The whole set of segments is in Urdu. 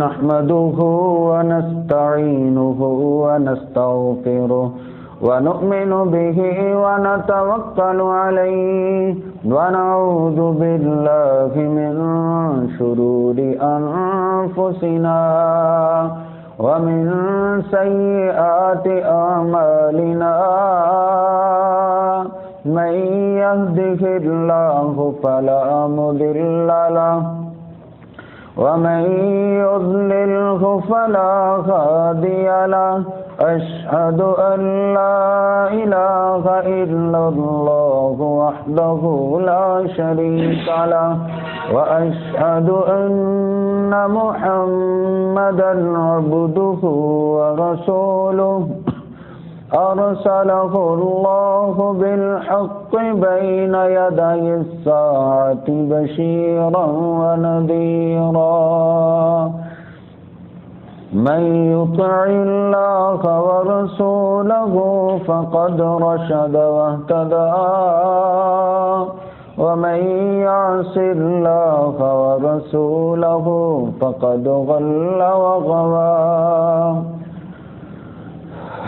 نحمده ونستعينه ونستغفره ونؤمن به ونتوكل عليه ونعوذ بالله من شرور أنفسنا ومن سيئات أعمالنا من يهده الله فلا مضل له ومن يضلله فلا هادي له أشهد أن لا إله إلا الله وحده لا شريك له وأشهد أن محمدا عبده ورسوله أرسله الله بالحق بين يدي الساعة بشيرا ونذيرا من يطع الله ورسوله فقد رشد واهتدى ومن يعص الله ورسوله فقد ضل وغوى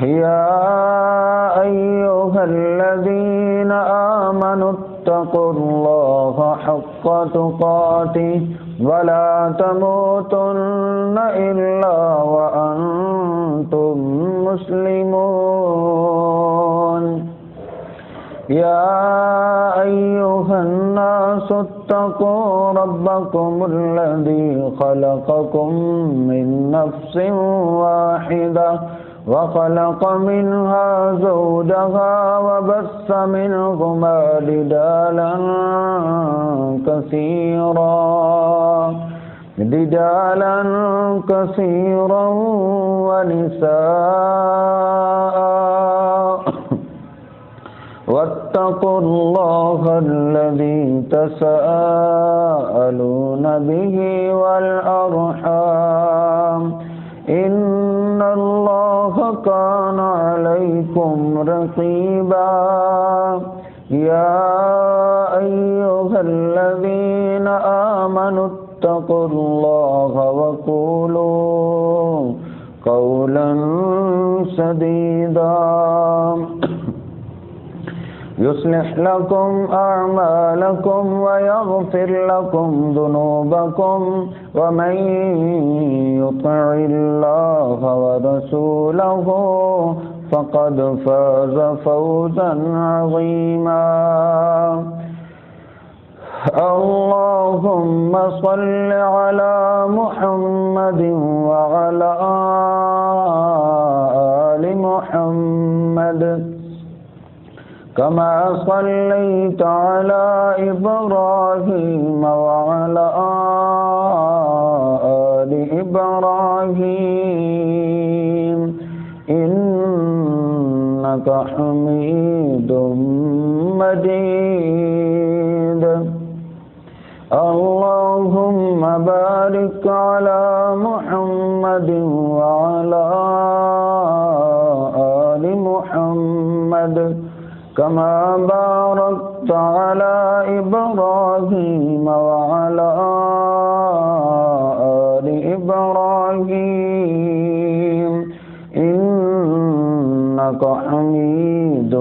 يا أيها الذين آمنوا اتقوا الله حق تقاته ولا تموتن إلا وأنتم مسلمون يا أيها الناس اتقوا ربكم الذي خلقكم من نفس واحدة وخلق منها زوجها وبث منهما رجالا كثيرا ونساء واتقوا الله الذي تساءلون به والأرحام إن الله كان عليكم رقيبا يا أيها الذين آمنوا اتقوا الله وقولوا قولا سديدا يصلح لكم أعمالكم ويغفر لكم ذنوبكم ومن يطع الله ورسوله فقد فاز فوزا عظيما اللهم صل على محمد وعلى آل محمد كما صليت على إبراهيم وعلى آل إبراهيم إنك حميد مجيد اللهم بارك على محمد وعلى آل محمد كما باركت على إبراهيم وعلى آل إبراهيم إنك حميد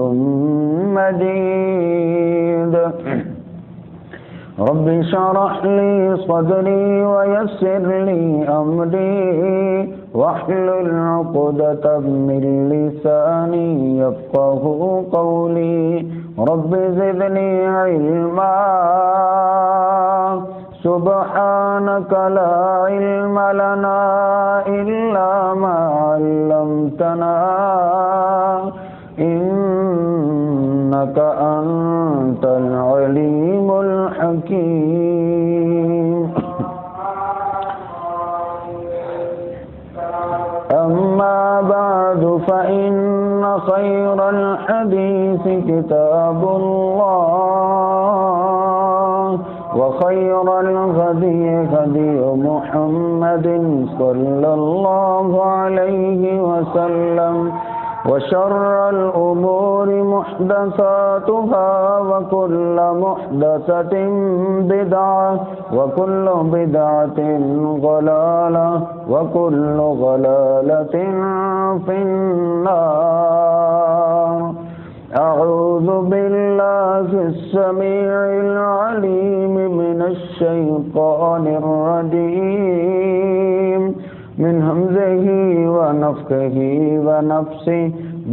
مجيد رب اشرح لي صدري ويسر لي أمري واحلل عقدة من لساني يفقه قولي رب زدني علما سبحانك لا علم لنا إلا ما علمتنا إنك أنت العليم الحكيم أما بعد فإن خير الحديث كتاب الله وخير الهدي هدي محمد صلى الله عليه وسلم وشر الأمور محدثاتها وكل محدثة بدعة وكل بدعة ضلالة وكل ضلالة في النار. أعوذ بالله السميع العليم من الشيطان الرجيم من همزه ونفخه ونفسه.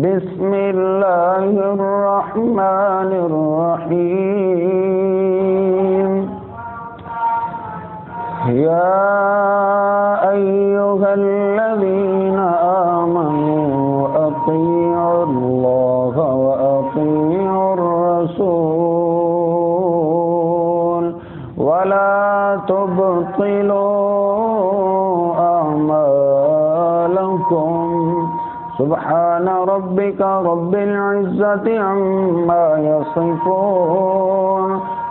بسم الله الرحمن الرحيم. يا أيها الذين آمنوا أطيعوا الله وأطيعوا الرسول ولا تبطلوا أعمالكم. سبحان ربك رب العزة عما يصفون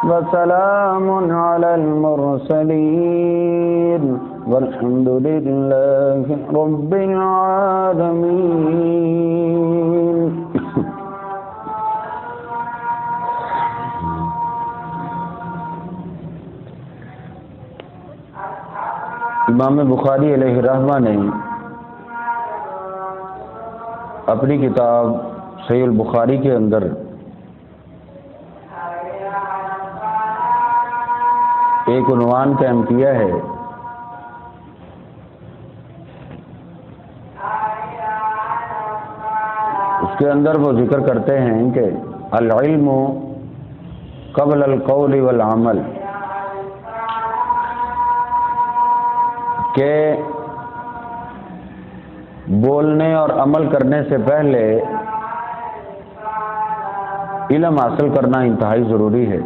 وسلام على المرسلين والحمد لله رب العالمين. امام بخاری علیہ الرحمہ نے اپنی کتاب صحیح البخاری کے اندر ایک عنوان قائم کیا ہے. اس کے اندر وہ ذکر کرتے ہیں کہ العلم قبل القول والعمل، کہ بولنے اور عمل کرنے سے پہلے علم حاصل کرنا انتہائی ضروری ہے.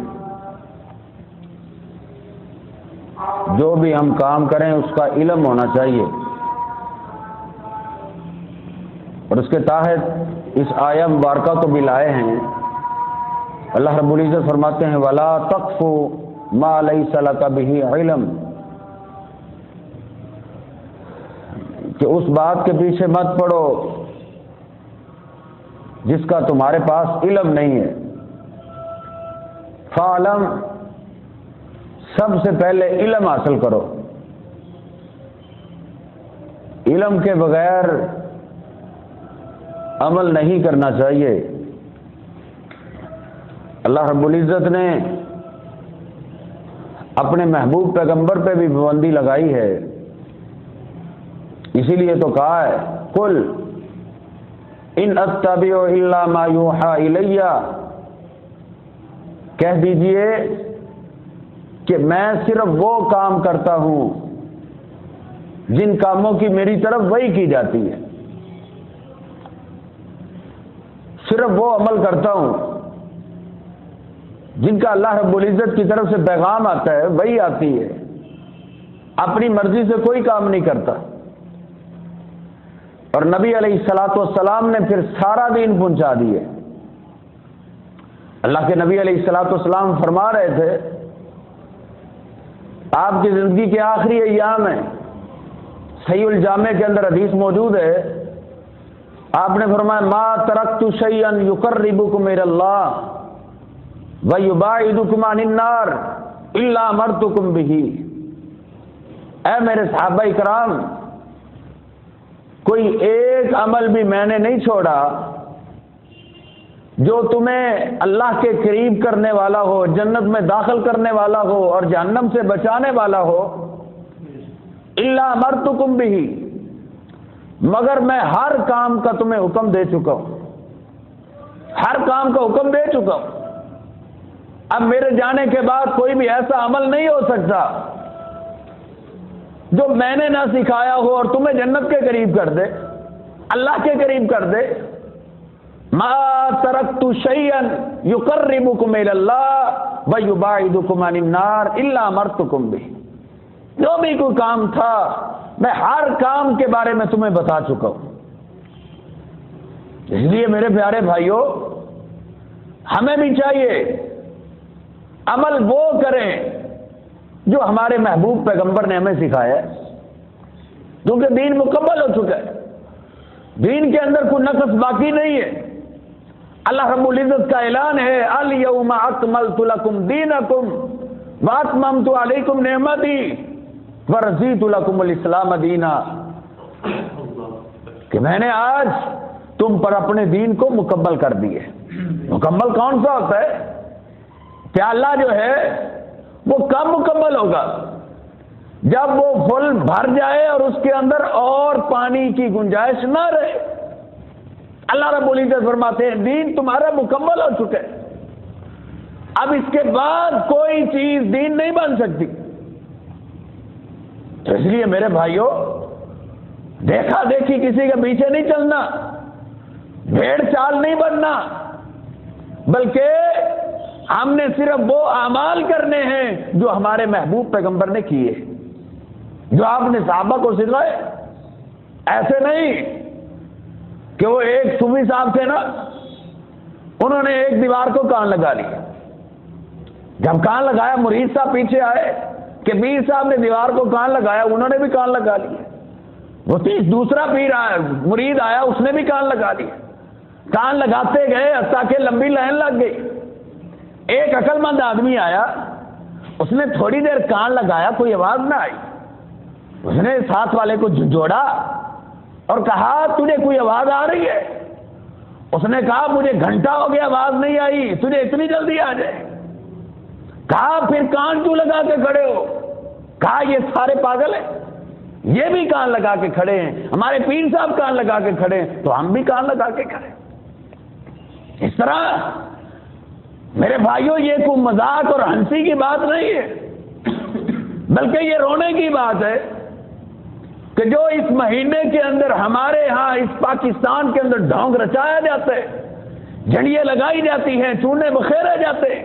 جو بھی ہم کام کریں اس کا علم ہونا چاہیے. اور اس کے تحت اس آیہ مبارکہ کو بھی لائے ہیں. اللہ رب العزت فرماتے ہیں وَلَا تَقْفُ مَا لَيْسَ لَكَ بِهِ عِلْمٌ، کہ اس بات کے پیچھے مت پڑو جس کا تمہارے پاس علم نہیں ہے. فَعْلَمْ، سب سے پہلے علم حاصل کرو. علم کے بغیر عمل نہیں کرنا چاہیے. اللہ رب العزت نے اپنے محبوب پیغمبر پہ بھی پابندی لگائی ہے. اسی لیے تو کہا ہے قل ان اتبع الا ما یوحى الی، کہہ دیجئے کہ میں صرف وہ کام کرتا ہوں جن کاموں کی میری طرف وحی کی جاتی ہے. صرف وہ عمل کرتا ہوں جن کا اللہ رب العزت کی طرف سے پیغام آتا ہے، وحی آتی ہے. اپنی مرضی سے کوئی کام نہیں کرتا. اور نبی علیہ الصلوۃ والسلام نے پھر سارا دین پہنچا دیے. اللہ کے نبی علیہ الصلوۃ والسلام فرما رہے تھے، آپ کی زندگی کے آخری ایام ہیں، صحیح الجامع کے اندر حدیث موجود ہے. آپ نے فرمایا ما ترکت شیئا یقربکم الی اللہ ویباعدکم عن النار الا امرتکم بہ. اے میرے صحابہ کرام، کوئی ایک عمل بھی میں نے نہیں چھوڑا جو تمہیں اللہ کے قریب کرنے والا ہو، جنت میں داخل کرنے والا ہو اور جہنم سے بچانے والا ہو، الا امرتکم بہ، مگر میں ہر کام کا تمہیں حکم دے چکا ہوں. ہر کام کا حکم دے چکا ہوں. اب میرے جانے کے بعد کوئی بھی ایسا عمل نہیں ہو سکتا جو میں نے نہ سکھایا ہو اور تمہیں جنت کے قریب کر دے، اللہ کے قریب کر دے. ما ترکت شیئا یقربکم الی اللہ ویباعدکم عن النار الا امرتکم بہ. جو بھی کوئی کام تھا میں ہر کام کے بارے میں تمہیں بتا چکا ہوں. اس لیے میرے پیارے بھائیوں، ہمیں بھی چاہیے عمل وہ کریں جو ہمارے محبوب پیغمبر نے ہمیں سکھایا ہے، کیونکہ دین مکمل ہو چکا ہے. دین کے اندر کوئی نقص باقی نہیں ہے۔ اللہ رب العزت کا اعلان ہے الیوم اکملت لکم دینکم واتممت علیکم نعمتی ورضیت لکم الاسلام دینا، کہ میں نے آج تم پر اپنے دین کو مکمل کر دیے۔ مکمل کون سا ہوتا ہے؟ پیالہ جو ہے وہ کب مکمل ہوگا؟ جب وہ فل بھر جائے اور اس کے اندر اور پانی کی گنجائش نہ رہے۔ اللہ رب العزت فرماتے ہیں دین تمہارا مکمل ہو چکا ہے، اب اس کے بعد کوئی چیز دین نہیں بن سکتی۔ تو اس لیے میرے بھائیوں، دیکھا دیکھی کسی کے پیچھے نہیں چلنا، بھیڑ چال نہیں بننا، بلکہ ہم نے صرف وہ اعمال کرنے ہیں جو ہمارے محبوب پیغمبر نے کیے، جو آپ نے صحابہ کو سکھائے۔ ایسے نہیں کہ وہ ایک صوفی صاحب تھے نا، انہوں نے ایک دیوار کو کان لگا لیا، جب کان لگایا مرید صاحب پیچھے آئے کہ پیر صاحب نے دیوار کو کان لگایا، انہوں نے بھی کان لگا لیا۔ وہ دوسرا پیر آیا، مرید آیا، اس نے بھی کان لگا لیا۔ کان لگاتے گئے حتیٰ کہ لمبی لائن لگ گئی۔ ایک عقل مند آدمی آیا، اس نے تھوڑی دیر کان لگایا، کوئی آواز نہ آئی۔ اس نے ساتھ والے کو جھنجھوڑا اور کہا تجھے کوئی آواز آ رہی ہے؟ اس نے کہا مجھے گھنٹہ ہو گیا آواز نہیں آئی، تجھے اتنی جلدی آ جائے۔ کہا پھر کان کیوں لگا کے کھڑے ہو؟ کہا یہ سارے پاگل ہیں، یہ بھی کان لگا کے کھڑے ہیں، ہمارے پیر صاحب کان لگا کے کھڑے ہیں تو ہم بھی کان لگا کے کھڑے۔ اس طرح میرے بھائیوں یہ کوئی مذاق اور ہنسی کی بات نہیں ہے، بلکہ یہ رونے کی بات ہے کہ جو اس مہینے کے اندر ہمارے ہاں اس پاکستان کے اندر ڈھونگ رچایا جاتا ہے، جھنڈیاں لگائی جاتی ہیں، چونے بخیرے جاتے ہیں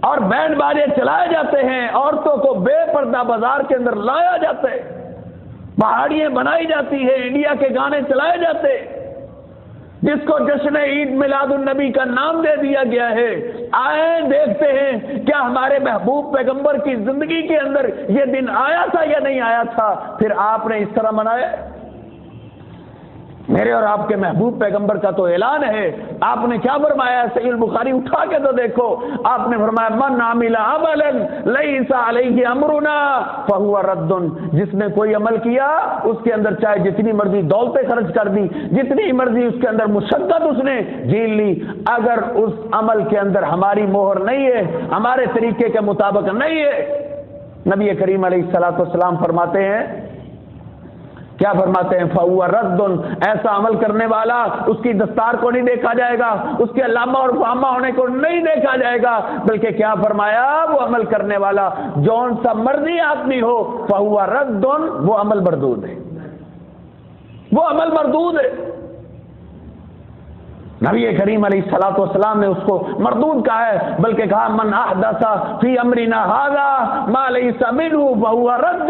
اور بینڈ باجے چلائے جاتے ہیں، عورتوں کو بے پردہ بازار کے اندر لایا جاتا ہے، پہاڑیاں بنائی جاتی ہیں، انڈیا کے گانے چلائے جاتے ہیں، جس کو جشن عید میلاد النبی کا نام دے دیا گیا ہے۔ آئیں دیکھتے ہیں کیا ہمارے محبوب پیغمبر کی زندگی کے اندر یہ دن آیا تھا یا نہیں آیا تھا، پھر آپ نے اس طرح منایا۔ میرے اور آپ کے محبوب پیغمبر کا تو اعلان ہے، آپ نے کیا فرمایا؟ صحیح البخاری اٹھا کے تو دیکھو، آپ نے فرمایا من عمل عملا لیس علیہ امرنا فہو رد، جس نے کوئی عمل کیا اس کے اندر چاہے جتنی مرضی دولتیں خرچ کر دی، جتنی مرضی اس کے اندر مشقت اس نے جھیل لی، اگر اس عمل کے اندر ہماری مہر نہیں ہے، ہمارے طریقے کے مطابق نہیں ہے، نبی کریم علیہ الصلوۃ والسلام فرماتے ہیں، کیا فرماتے ہیں؟ فَهُوَ رَدٌّ، ایسا عمل کرنے والا اس کی دستار کو نہیں دیکھا جائے گا، اس کے علامہ اور فہامہ ہونے کو نہیں دیکھا جائے گا، بلکہ کیا فرمایا؟ وہ عمل کرنے والا جون سا مرضی آدمی ہو، فَهُوَ رَدٌّ، وہ عمل مردود ہے، وہ عمل مردود ہے۔ نبی کریم علیہ الصلوۃ والسلام نے اس کو مردود کہا ہے، بلکہ کہا من احدث فی امرنا ھذا ما لیس منہ فہو رد۔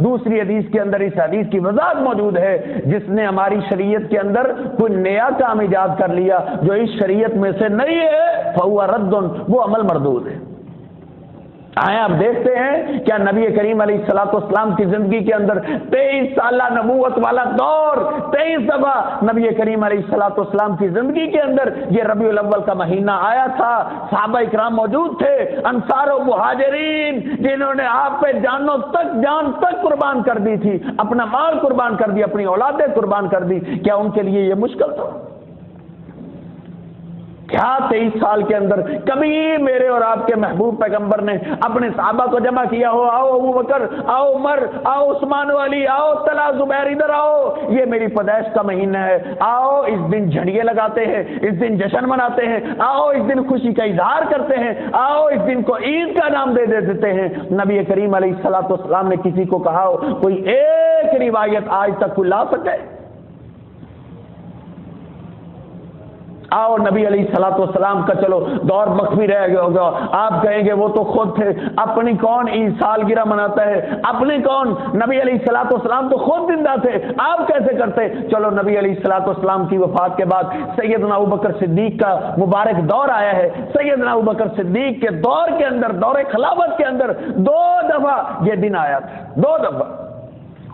دوسری حدیث کے اندر اس حدیث کی وضاحت موجود ہے، جس نے ہماری شریعت کے اندر کوئی نیا کام ایجاد کر لیا جو اس شریعت میں سے نہیں ہے، فہو رد، وہ عمل مردود ہے۔ آئیں آپ دیکھتے ہیں کیا نبی کریم علیہ الصلوۃ والسلام کی زندگی کے اندر 23 سالہ نبوت والا دور، 23 دفعہ نبی کریم علیہ الصلوۃ والسلام کی زندگی کے اندر یہ ربیع الاول کا مہینہ آیا تھا، صحابہ اکرام موجود تھے، انصار و مہاجرین جنہوں نے آپ پہ جان تک قربان کر دی تھی، اپنا مال قربان کر دی، اپنی اولادیں قربان کر دی، کیا ان کے لیے یہ مشکل تھا؟ کیا 23 سال کے اندر کبھی میرے اور آپ کے محبوب پیغمبر نے اپنے صحابہ کو جمع کیا ہو، آؤ ابو بکر، آؤ عمر، آؤ عثمان والی، آؤ طلحہ زبیر، ادھر آؤ، یہ میری پیدائش کا مہینہ ہے، آؤ اس دن جھنڈیاں لگاتے ہیں، اس دن جشن مناتے ہیں، آؤ اس دن خوشی کا اظہار کرتے ہیں، آؤ اس دن کو عید کا نام دے دیتے ہیں؟ نبی کریم علیہ الصلوۃ والسلام نے کسی کو کہا ہو کوئی ایک روایت آج تک کوئی لا سکے؟ آؤ نبی علیہ الصلوۃ والسلام کا چلو دور مخفی رہ گیا ہوگا، آپ کہیں گے وہ تو خود تھے، اپنی کون عید سالگرہ مناتا ہے، اپنے کون؟ نبی علیہ الصلوۃ والسلام تو خود زندہ تھے، آپ کیسے کرتے؟ چلو نبی علیہ الصلوۃ والسلام کی وفات کے بعد سیدنا ابوبکر صدیق کا مبارک دور آیا ہے، سیدنا ابوبکر صدیق کے دور کے اندر، دور خلافت کے اندر 2 دفعہ یہ دن آیا تھا، 2 دفعہ۔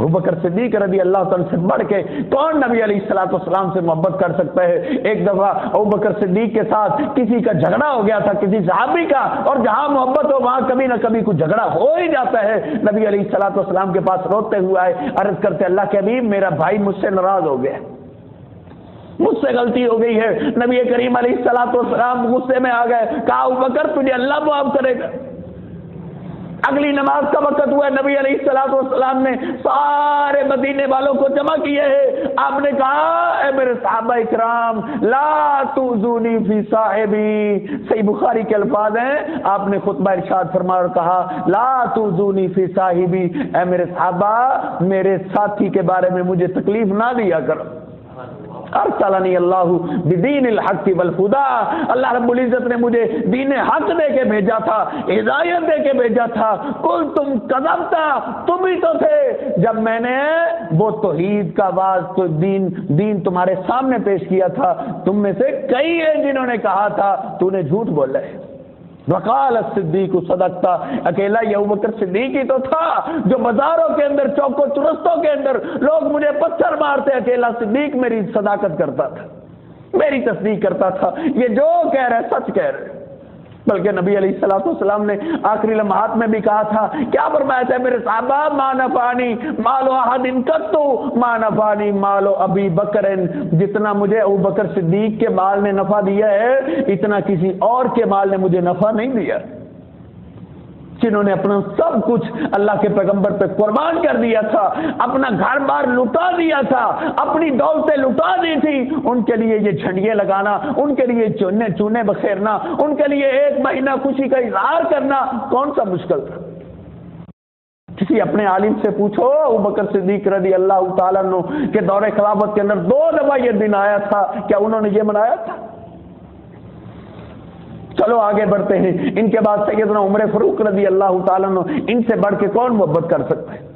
ابوبکر صدیق رضی اللہ تعالیٰ سے بڑھ کے کون نبی علیہ الصلوۃ والسلام سے محبت کر سکتا ہے؟ ایک دفعہ ابوبکر صدیق کے ساتھ کسی کا جھگڑا ہو گیا تھا، کسی صحابی کا، اور جہاں محبت ہو وہاں کبھی نہ کبھی کچھ جھگڑا ہو ہی جاتا ہے۔ نبی علیہ الصلوۃ والسلام کے پاس روتے ہوئے آئے، عرض کرتے اللہ کے حبیب میرا بھائی مجھ سے ناراض ہو گیا، مجھ سے غلطی ہو گئی ہے۔ نبی کریم علیہ الصلوۃ والسلام غصے میں آ گئے، کہا ابوبکر تجھے اللہ معاف کرے گا۔ اگلی نماز کا وقت ہوا، نبی علیہ الصلوۃ والسلام نے سارے مدینے والوں کو جمع کیے ہیں۔ آپ نے کہا اے میرے صحابہ اکرام لا تؤذونی فی صاحبی، صحیح بخاری کے الفاظ ہیں، آپ نے خطبہ ارشاد فرمایا اور کہا لا تؤذونی فی صاحبی، اے میرے صحابہ میرے ساتھی کے بارے میں مجھے تکلیف نہ دیا کرو۔ ارسلنی اللہ بدین الحق والہدی، اللہ رب العزت نے مجھے دین حق دے کے بھیجا تھا، ہدایت دے کے بھیجا تھا۔ کل تم کذبتا، تم ہی تو تھے جب میں نے وہ توحید کا آواز تو دین تمہارے سامنے پیش کیا تھا، تم میں سے کئی ہیں جنہوں نے کہا تھا تو نے جھوٹ بولا ہے۔ وقال الصدیق صدقتا، اکیلا یہ ابوبکر صدیق ہی تو تھا جو بازاروں کے اندر چوکوں چرستوں کے اندر لوگ مجھے پتھر مارتے، اکیلا صدیق میری صداقت کرتا تھا، میری تصدیق کرتا تھا، یہ جو کہہ رہے سچ کہہ رہے۔ بلکہ نبی علیہ الصلوۃ والسلام نے آخری لمحات میں بھی کہا تھا، کیا فرمایا تھا میرے صحابہ ما نفعنی مال احد قط ما نفعنی مال ابی بکر، جتنا مجھے ابوبکر صدیق کے مال نے نفع دیا ہے اتنا کسی اور کے مال نے مجھے نفع نہیں دیا، جنہوں نے اپنا سب کچھ اللہ کے پیغمبر پہ قربان کر دیا تھا، اپنا گھر بار لٹا دیا تھا، اپنی دولتیں لٹا دی تھی، ان کے لیے یہ جھنڈیاں لگانا، ان کے لیے چونے بخیرنا، ان کے لیے ایک مہینہ خوشی کا اظہار کرنا کون سا مشکل تھا؟ کسی اپنے عالم سے پوچھو ابوبکر صدیق رضی اللہ تعالیٰ عنہ کے دور خلافت کے اندر 2 دفعہ یہ دن آیا تھا، کیا انہوں نے یہ منایا تھا؟ چلو آگے بڑھتے ہیں۔ ان کے بعد سیدنا عمر فاروق رضی اللہ تعالیٰ عنہ، ان سے بڑھ کے کون محبت کر سکتا ہے؟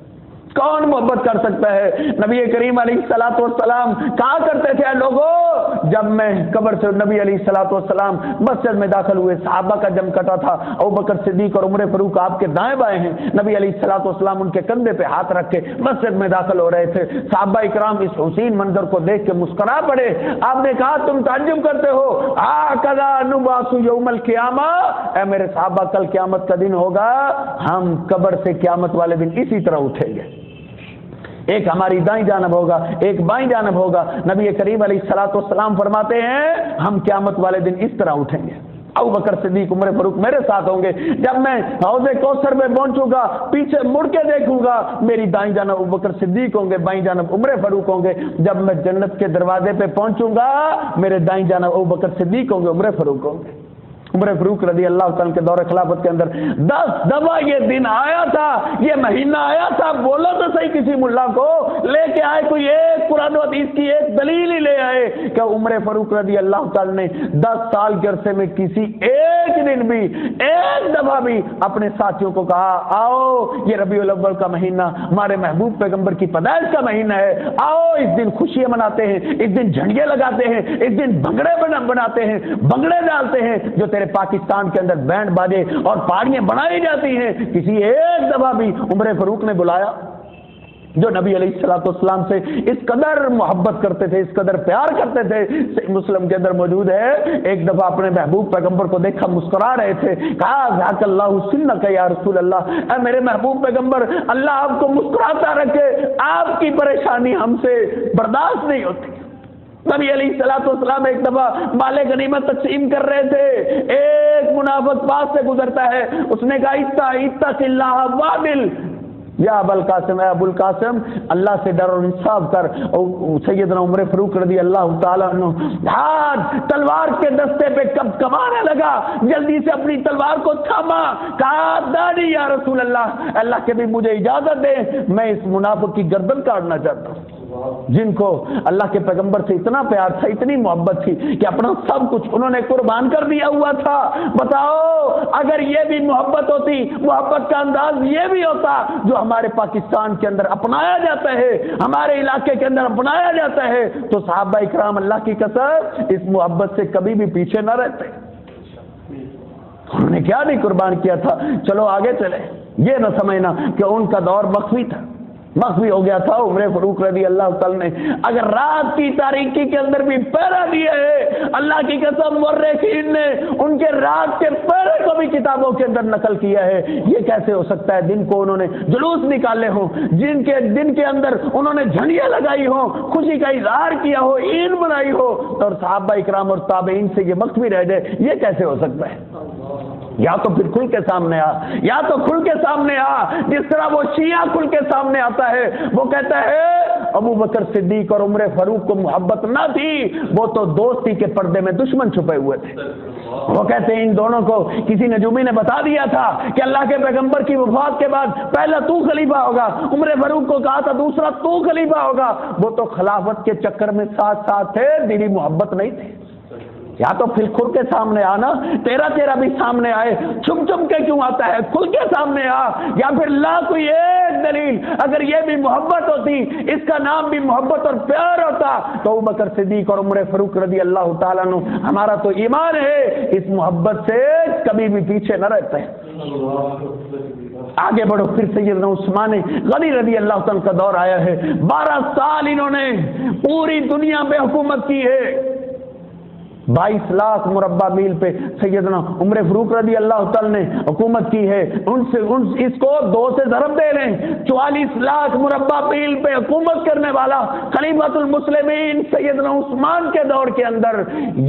کون محبت کر سکتا ہے؟ نبی کریم علیہ الصلوۃ والسلام کہا کرتے تھے لوگوں، جب میں قبر سے نبی علیہ الصلوۃ والسلام مسجد میں داخل ہوئے، صحابہ کا جم کٹا تھا، ابوبکر صدیق اور عمر فاروق آپ کے دائیں بائیں ہیں، نبی علیہ الصلوۃ والسلام ان کے کندھے پہ ہاتھ رکھ کے مسجد میں داخل ہو رہے تھے، صحابہ اکرام اس حسین منظر کو دیکھ کے مسکرا پڑے۔ آپ نے کہا تم تعجب کرتے ہو، ھکذا نبعث یوم القیامہ، اے میرے صحابہ کل قیامت کا دن ہوگا، ہم قبر سے قیامت والے دن اسی طرح اٹھیں گے، ایک ہماری دائیں جانب ہوگا ایک بائیں جانب ہوگا۔ نبی کریم علیہ الصلوۃ والسلام فرماتے ہیں ہم قیامت والے دن اس طرح اٹھیں گے، ابوبکر صدیق عمر فاروق میرے ساتھ ہوں گے، جب میں حوض کوثر میں پہنچوں گا پیچھے مڑ کے دیکھوں گا، میری دائیں جانب ابوبکر صدیق ہوں گے، بائیں جانب عمر فاروق ہوں گے، جب میں جنت کے دروازے پہ پہنچوں گا میرے دائیں جانب ابوبکر صدیق ہوں گے، عمر فاروق ہوں گے۔ عمر فاروق رضی اللہ تعالیٰ کے دور خلافت کے اندر 10 دفعہ یہ دن آیا تھا، یہ مہینہ آیا تھا، بولو تو صحیح کسی ملا کو، لے کے آئے کوئی ایک قرآن و حدیث کی ایک دلیل ہی لے آئے کہ عمر فاروق رضی اللہ تعالیٰ نے 10 سال کے عرصے میں کسی ایک دن بھی ایک دفعہ بھی اپنے ساتھیوں کو کہا آؤ یہ ربیع الاول کا مہینہ ہمارے محبوب پیغمبر کی پیدائش کا مہینہ ہے، آؤ اس دن خوشیاں مناتے ہیں، اس دن جھنڈیاں لگاتے ہیں، اس دن بھنگڑے بناتے ہیں، بھنگڑے ڈالتے ہیں، جو تیرے پاکستان کے اندر بینڈ باجے اور پاڑیاں بنائی جاتی ہیں، کسی ایک دفعہ بھی عمر فاروق نے بلایا؟ جو نبی علیہ الصلوۃ والسلام سے اس قدر محبت کرتے تھے، اس قدر پیار کرتے تھے، مسلم کے اندر موجود ہے، ایک دفعہ اپنے محبوب پیغمبر کو دیکھا مسکرا رہے تھے، کہا ذاک اللہ سنک یا رسول اللہ، اے میرے محبوب پیغمبر اللہ آپ کو مسکراتا رکھے، آپ کی پریشانی ہم سے برداشت نہیں ہوتی۔ نبی علیہ الصلوۃ والسلام ایک دفعہ مال غنیمت تقسیم کر رہے تھے، ایک منافق پاس سے گزرتا ہے، اس نے کہا اتق اللہ وعدل، یا ابوالقاسم، اے ابوالقاسم اللہ سے ڈر اور انصاف کر۔ سیدنا عمر فاروق رضی اللہ تعالیٰ عنہ ہاتھ تلوار کے دستے پہ کب کمانے لگا، جلدی سے اپنی تلوار کو تھاما، کہا دانی یا رسول اللہ، اللہ کے بھی مجھے اجازت دے، میں اس منافق کی گردن کاٹنا چاہتا ہوں، جن کو اللہ کے پیغمبر سے اتنا پیار تھا، اتنی محبت تھی کہ اپنا سب کچھ انہوں نے قربان کر دیا ہوا تھا۔ بتاؤ اگر یہ بھی محبت ہوتی، محبت کا انداز یہ بھی ہوتا جو ہمارے پاکستان کے اندر اپنایا جاتا ہے، ہمارے علاقے کے اندر اپنایا جاتا ہے، تو صحابہ اکرام اللہ کی قسم اس محبت سے کبھی بھی پیچھے نہ رہتے۔ انہوں نے کیا نہیں قربان کیا تھا۔ چلو آگے چلے، یہ نہ سمجھنا کہ ان کا دور مخفی تھا، مخفی ہو گیا تھا عمر فاروق رضی اللہ تعالی نے اگر رات کی تاریکی کے اندر بھی پہرا دیا ہے، اللہ کی قسم مورخین نے ان کے رات کے پہرے کو بھی کتابوں کے اندر نقل کیا ہے۔ یہ کیسے ہو سکتا ہے دن کو انہوں نے جلوس نکالے ہو، دن کے اندر انہوں نے جھنڈیاں لگائی ہو، خوشی کا اظہار کیا ہو، عید منائی ہو، اور صحابہ اکرام اور تابعین سے یہ مخفی رہ جائے، یہ کیسے ہو سکتا ہے؟ یا تو پھر کھل کے سامنے آ، یا تو کھل کے سامنے آ، جس طرح وہ شیعہ کھل کے سامنے آتا ہے، وہ کہتا ہے ابو بکر صدیق اور عمر فاروق کو محبت نہ تھی، وہ تو دوستی کے پردے میں دشمن چھپے ہوئے تھے۔ وہ کہتے ہیں ان دونوں کو کسی نجومی نے بتا دیا تھا کہ اللہ کے پیغمبر کی وفات کے بعد پہلا تو خلیفہ ہوگا، عمر فاروق کو کہا تھا دوسرا تو خلیفہ ہوگا، وہ تو خلافت کے چکر میں ساتھ ساتھ تھے، دلی محبت نہیں تھی۔ یا تو پھر کھل کے سامنے آنا، تیرا بھی سامنے آئے، چھپ کے کیوں آتا ہے، کھل کے سامنے آ، یا پھر لا کوئی ایک دلیل، اگر یہ بھی محبت ہوتی، اس کا نام بھی محبت اور پیار ہوتا تو ابو بکر صدیق اور عمر فاروق رضی اللہ تعالیٰ عنہ، ہمارا تو ایمان ہے اس محبت سے کبھی بھی پیچھے نہ رہتے ہیں۔ آگے بڑھو، پھر سیدنا عثمان غنی رضی اللہ تعالیٰ کا دور آیا ہے، 12 سال انہوں نے پوری دنیا پہ حکومت کی ہے، 22 لاکھ مربع میل پہ سیدنا عمر فاروق رضی اللہ تعالی نے حکومت کی ہے، اس کو 2 سے ضرب دے لیں، 44 لاکھ مربع میل پہ حکومت کرنے والا خلیفۃ المسلمین سیدنا عثمان کے دور کے اندر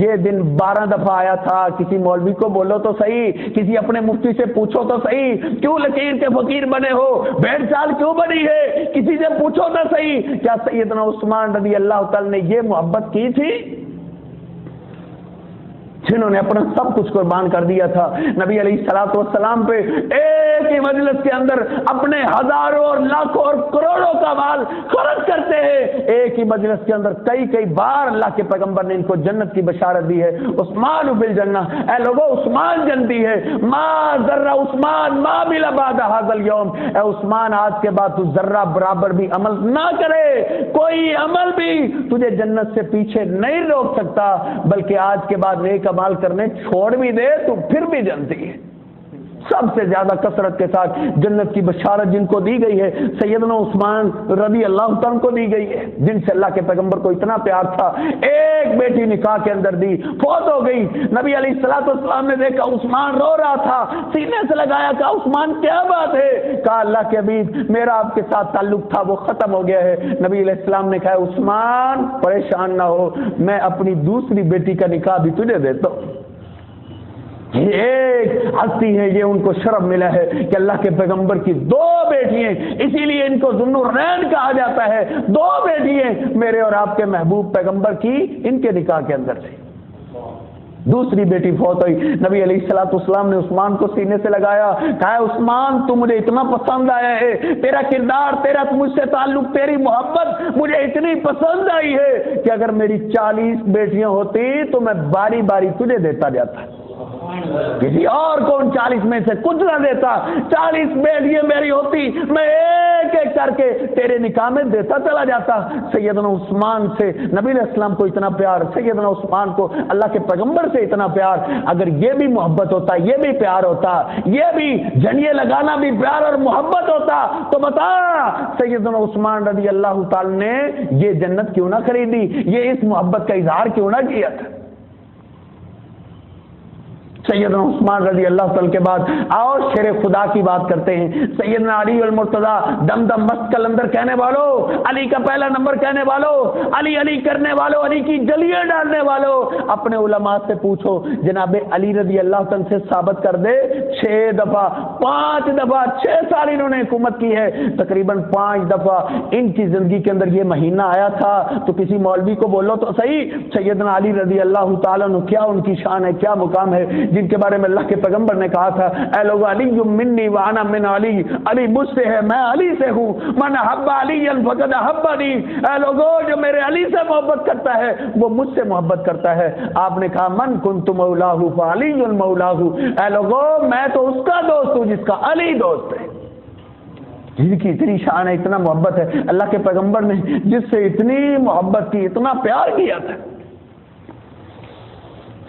یہ دن 12 دفعہ آیا تھا۔ کسی مولوی کو بولو تو صحیح، کسی اپنے مفتی سے پوچھو تو صحیح، کیوں لکیر کے فقیر بنے ہو، بھیڑ چال کیوں بنی ہے، کسی سے پوچھو تو صحیح، کیا سیدنا عثمان رضی اللہ تعالی نے یہ محبت کی تھی؟ جنہوں نے اپنا سب کچھ قربان کر دیا تھا، نبی علیہ الصلوۃ والسلام پہ ایک ہی مجلس کے اندر اپنے ہزاروں اور لاکھوں اور کروڑوں کا مال خرچ کرتے ہیں، ایک ہی مجلس کے اندر کئی بار اللہ کے پیغمبر نے ان کو جنت کی بشارت دی ہے، عثمان بالجنہ، اے لوگو عثمان جنتی ہے، ما ذرہ عثمان ما ملا بعد ھذا اليوم، اے عثمان آج کے بعد تو ذرہ برابر بھی عمل نہ کرے، کوئی عمل بھی تجھے جنت سے پیچھے نہیں روک سکتا، بلکہ آج کے بعد نیک عمل کرنے چھوڑ بھی دے تو پھر بھی جنتی ہے۔ سب سے زیادہ کثرت کے ساتھ جنت کی بشارت جن کو دی گئی ہے سیدنا عثمان رضی اللہ عنہ کو دی گئی ہے، جن سے اللہ کے پیغمبر کو اتنا پیار تھا، ایک بیٹی نکاح کے اندر دی، فوت ہو گئی، نبی علیہ الصلوۃ والسلام نے دیکھا عثمان رو رہا تھا، سینے سے لگایا، کہا عثمان کیا بات ہے، کہا اللہ کے حبیب میرا آپ کے ساتھ تعلق تھا وہ ختم ہو گیا ہے، نبی علیہ السلام نے کہا عثمان پریشان نہ ہو، میں اپنی دوسری بیٹی کا نکاح بھی تجھے دیتا ہوں۔ یہ ایک ہستی ہے، یہ ان کو شرف ملا ہے کہ اللہ کے پیغمبر کی 2 بیٹیاں، اسی لیے ان کو ذوالنورین کہا جاتا ہے، 2 بیٹیاں میرے اور آپ کے محبوب پیغمبر کی ان کے نکاح کے اندر سے۔ دوسری بیٹی فوت ہوئی، نبی علیہ الصلوۃ والسلام نے عثمان کو سینے سے لگایا، کہا عثمان تو مجھے اتنا پسند آیا ہے، تیرا کردار، تیرا مجھ سے تعلق، تیری محبت مجھے اتنی پسند آئی ہے کہ اگر میری 40 بیٹیاں ہوتی تو میں باری باری تجھے دیتا جاتا، کسی اور کو ان 40 میں سے کچھ نہ دیتا، 40 بیٹیاں میری ہوتی میں ایک ایک کر کے تیرے نکاح میں دیتا چلا جاتا۔ سیدنا عثمان سے نبی علیہ السلام کو اتنا پیار، سیدنا عثمان کو اللہ کے پیغمبر سے اتنا پیار، اگر یہ بھی محبت ہوتا، یہ بھی پیار ہوتا، یہ بھی جھنڈیاں لگانا بھی پیار اور محبت ہوتا تو بتا سیدنا عثمان رضی اللہ تعالی نے یہ جنت کیوں نہ خریدی، یہ اس محبت کا اظہار کیوں نہ کیا تھا۔ سیدنا عثمان رضی اللہ تعالی کے بعد اور شیر خدا کی بات کرتے ہیں، سیدنا علی المرتضی دم دم مست کلندر کہنے والوں، علی کا پہلا نمبر کہنے والوں، علی علی کرنے والوں، علی کی جلیاں ڈالنے والوں، اپنے علماء سے پوچھو جناب علی رضی اللہ تعالی سے ثابت کر دے 6 دفعہ 5 دفعہ 6 سال انہوں نے حکومت کی ہے، تقریباً 5 دفعہ ان کی زندگی کے اندر یہ مہینہ آیا تھا، تو کسی مولوی کو بولو تو صحیح سیدنا علی رضی اللہ تعالیٰ عنہ کیا ان کی شان ہے، کیا مقام ہے، جن کے بارے میں اللہ کے پیغمبر نے کہا تھا اے لوگ علی منی وانا من علی، علی مجھ سے ہے میں علی سے ہوں، من حب علی فقد حبنی، اے لوگوں جو میرے علی سے محبت کرتا ہے وہ مجھ سے محبت کرتا ہے۔ آپ نے کہا من کنت مولاہ فعلی مولاہ، اے لوگوں میں تو اس کا دوست ہوں جس کا علی دوست ہے، جن کی اتنی شان ہے، اتنا محبت ہے، اللہ کے پیغمبر نے جس سے اتنی محبت کی، اتنا پیار کیا تھا۔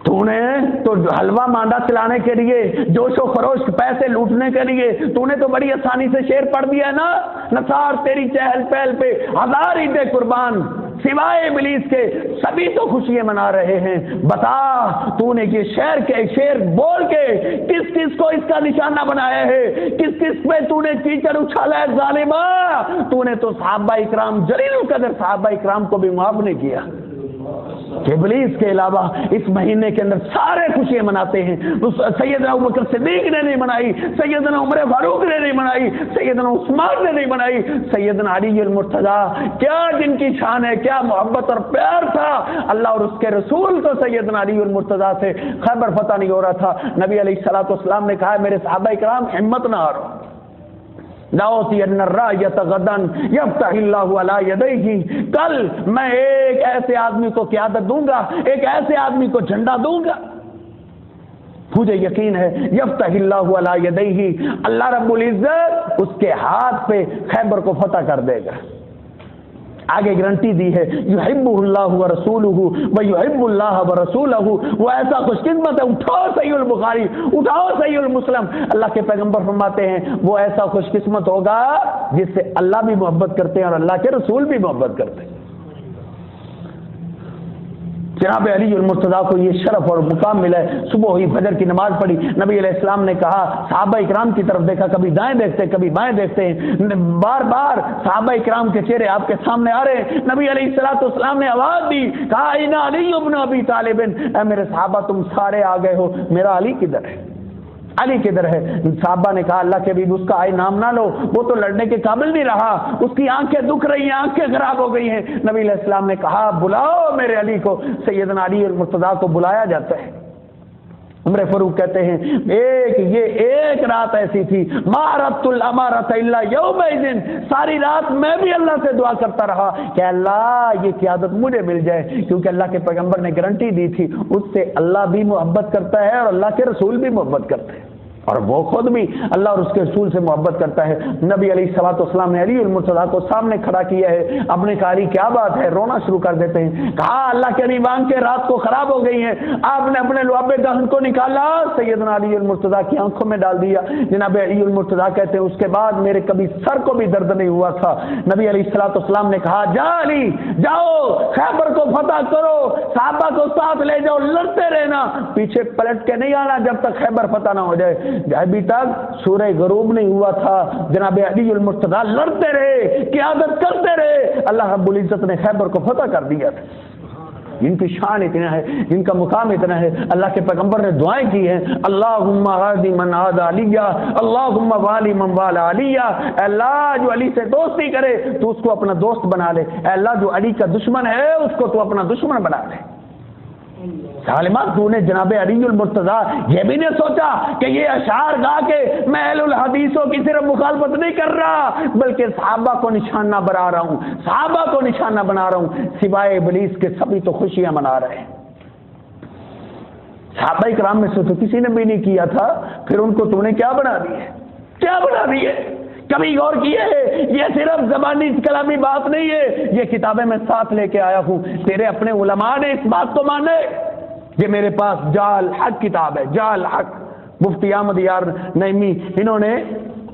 تو نے تو حلوہ مانڈا چلانے کے لیے، جوش و خروش پیسے لوٹنے کے لیے تو نے تو بڑی آسانی سے شعر پڑھ دیا ہے نا، نثار تیری چہل پہل پہ ہزار عیدیں قربان، سوائے ابلیس کے سبھی تو خوشیاں منا رہے ہیں، بتا تو نے یہ شعر بول کے کس کس کو اس کا نشانہ بنایا ہے، کس کس پہ تو نے کیچڑ اچھالا ہے ظالمہ؟ تو نے تو صحابہ اکرام جلیل القدر صحابہ اکرام کو بھی معاف نہیں کیا، ابلیس کے علاوہ اس مہینے کے اندر سارے خوشیاں مناتے ہیں۔ سیدنا ابوبکر صدیق نے نہیں منائی، سیدنا عمر فاروق نے نہیں منائی، سیدنا عثمان نے نہیں منائی، سیدنا علی المرتضی، کیا جن کی شان ہے، کیا محبت اور پیار تھا اللہ اور اس کے رسول کو سیدنا علی المرتضی سے خیبر فتح نہیں ہو رہا تھا۔ نبی علیہ الصلوۃ والسلام نے کہا میرے صحابہ کرام ہمت نہ ہارو، غدن یفتح اللہ علی یدیہ، کل میں ایک ایسے آدمی کو قیادت دوں گا، ایک ایسے آدمی کو جھنڈا دوں گا، مجھے یقین ہے یفتح اللہ علی یدیہ، اللہ رب العزت اس کے ہاتھ پہ خیبر کو فتح کر دے گا۔ آگے گارنٹی دی ہے یحبہ اللہ ورسولہ ویحب اللہ ورسولہ، وہ ایسا خوش قسمت ہے، اٹھاؤ صحیح البخاری، اٹھاؤ صحیح المسلم، اللہ کے پیغمبر فرماتے ہیں وہ ایسا خوش قسمت ہوگا جس سے اللہ بھی محبت کرتے ہیں اور اللہ کے رسول بھی محبت کرتے ہیں۔ جناب علی المرتضیٰ کو یہ شرف اور مقام ملا ہے، صبح ہوئی فجر کی نماز پڑھی، نبی علیہ السلام نے کہا، صحابہ اکرام کی طرف دیکھا، کبھی دائیں دیکھتے کبھی بائیں دیکھتے ہیں، بار بار صحابہ اکرام کے چہرے آپ کے سامنے آ رہے ہیں، نبی علیہ السلام نے آواز دی، کہا این علی ابن ابی طالب، اے میرے صحابہ تم سارے آ گئے ہو، میرا علی کدھر ہے، علی کدھر ہے؟ صحابہ نے کہا اللہ کے حبیب اس کا آئے نام نہ لو، وہ تو لڑنے کے قابل نہیں رہا، اس کی آنکھیں دکھ رہی ہیں، آنکھیں خراب ہو گئی ہیں۔ نبی علیہ السلام نے کہا بلاؤ میرے علی کو، سیدنا علی المرتضیٰ کو بلایا جاتا ہے۔ عمر فاروق کہتے ہیں ایک رات ایسی تھی، ما اردت الامارۃ الا یومئذ، ساری رات میں بھی اللہ سے دعا کرتا رہا کہ اللہ یہ قیادت مجھے مل جائے، کیونکہ اللہ کے پیغمبر نے گارنٹی دی تھی اس سے اللہ بھی محبت کرتا ہے اور اللہ کے رسول بھی محبت کرتے ہیں، اور وہ خود بھی اللہ اور اس کے رسول سے محبت کرتا ہے۔ نبی علیہ الصلوۃ والسلام نے علی المرتضیٰ کو سامنے کھڑا کیا ہے، اپنے کہا علی کیا بات ہے، رونا شروع کر دیتے ہیں، کہا اللہ کے نبی آنکھیں رات کو خراب ہو گئی ہیں، آپ نے اپنے لعاب دہن کو نکالا، سیدنا علی المرتضیٰ کی آنکھوں میں ڈال دیا۔ جناب علی المرتضیٰ کہتے ہیں اس کے بعد میرے کبھی سر کو بھی درد نہیں ہوا تھا۔ نبی علیہ الصلوۃ والسلام نے کہا جا علی جاؤ خیبر کو فتح کرو، صحابہ کو ساتھ لے جاؤ، لڑتے رہنا، پیچھے پلٹ کے نہیں آنا جب تک خیبر فتح نہ ہو جائے۔ ابھی تک سورہ غروب نہیں ہوا تھا، جناب علی المرتضیٰ لڑتے رہے، قیادت کرتے رہے، اللہ رب العزت نے خیبر کو فتح کر دیا تھا۔ جن کی شان اتنا ہے، جن کا مقام اتنا ہے، اللہ کے پیغمبر نے دعائیں کی ہیں، اللہم عادی من عاد علیہ، اللہم والی من والا علیہ، اے اللہ جو علی سے دوستی کرے تو اس کو اپنا دوست بنا لے، اے اللہ جو علی کا دشمن ہے اس کو تو اپنا دشمن بنا لے۔ سالمہ تو نے جناب علی المرتضیٰ یہ بھی نہیں سوچا کہ یہ اشعار گا کے میں اہل الحدیثوں کی صرف مخالفت نہیں کر رہا بلکہ صحابہ کو نشانہ بنا رہا ہوں، صحابہ کو نشانہ بنا رہا ہوں، سوائے ابلیس کے سبھی تو خوشیاں منا رہے ہیں۔ صحابہ کرام میں سے تو کسی نے بھی نہیں کیا تھا، پھر ان کو تو نے کیا بنا دی ہے، کیا بنا دی ہے؟ کبھی غور کیے ہے؟ یہ صرف زبانی کلامی بات نہیں ہے، یہ کتابیں میں ساتھ لے کے آیا ہوں، تیرے اپنے علماء نے اس بات کو مانے۔ یہ میرے پاس جال حق کتاب ہے، جال حق، مفتی احمد یار نعیمی، انہوں نے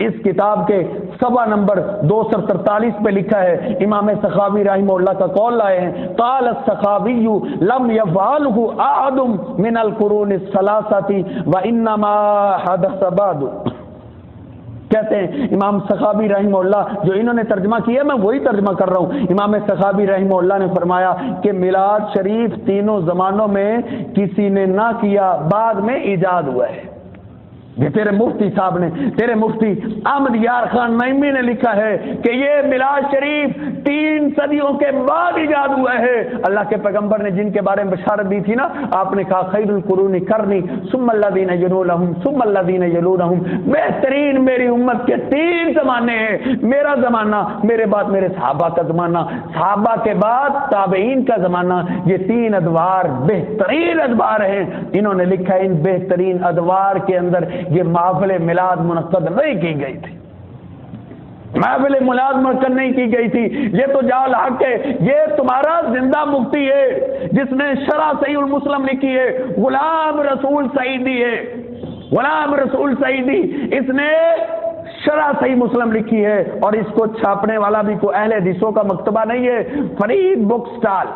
اس کتاب کے صفحہ نمبر 243 پہ لکھا ہے، امام سخاوی رحمہ اللہ کا قول لائے ہیں، قال السخاوی لم يفعله احد من القرون الثلاثه وانما حدث بعد۔ کہتے ہیں امام سخاوی رحمہ اللہ، جو انہوں نے ترجمہ کیا میں وہی ترجمہ کر رہا ہوں، امام سخاوی رحمہ اللہ نے فرمایا کہ میلاد شریف تینوں زمانوں میں کسی نے نہ کیا، بعد میں ایجاد ہوا ہے۔ یہ تیرے مفتی صاحب نے، تیرے مفتی احمد یار خان نعیمی نے لکھا ہے کہ یہ میلاد شریف 3 صدیوں کے بعد ایجاد ہوا ہے۔ اللہ کے پیغمبر نے جن کے بارے میں بشارت دی تھی نا، آپ نے کہا خیر القرون قرنی ثم الذین یلونہم ثم الذین یلونہم، بہترین میری امت کے 3 زمانے ہیں، میرا زمانہ، میرے بعد میرے صحابہ کا زمانہ، صحابہ کے بعد تابعین کا زمانہ، یہ 3 ادوار بہترین ادوار ہیں۔ انہوں نے لکھا ان بہترین ادوار کے اندر یہ محفل میلاد منعقد نہیں کی گئی تھی۔ محفل میلاد منعقد نہیں کی گئی تھی، یہ تو جعل حق ہے، یہ تمہارا زندہ مفتی ہے جس نے شرح صحیح المسلم لکھی ہے، غلام رسول سعیدی ہے، غلام رسول سعیدی، اس نے شرح صحیح مسلم لکھی ہے، اور اس کو چھاپنے والا بھی کوئی اہل حدیثوں کا مکتبہ نہیں ہے، فرید بک سٹال،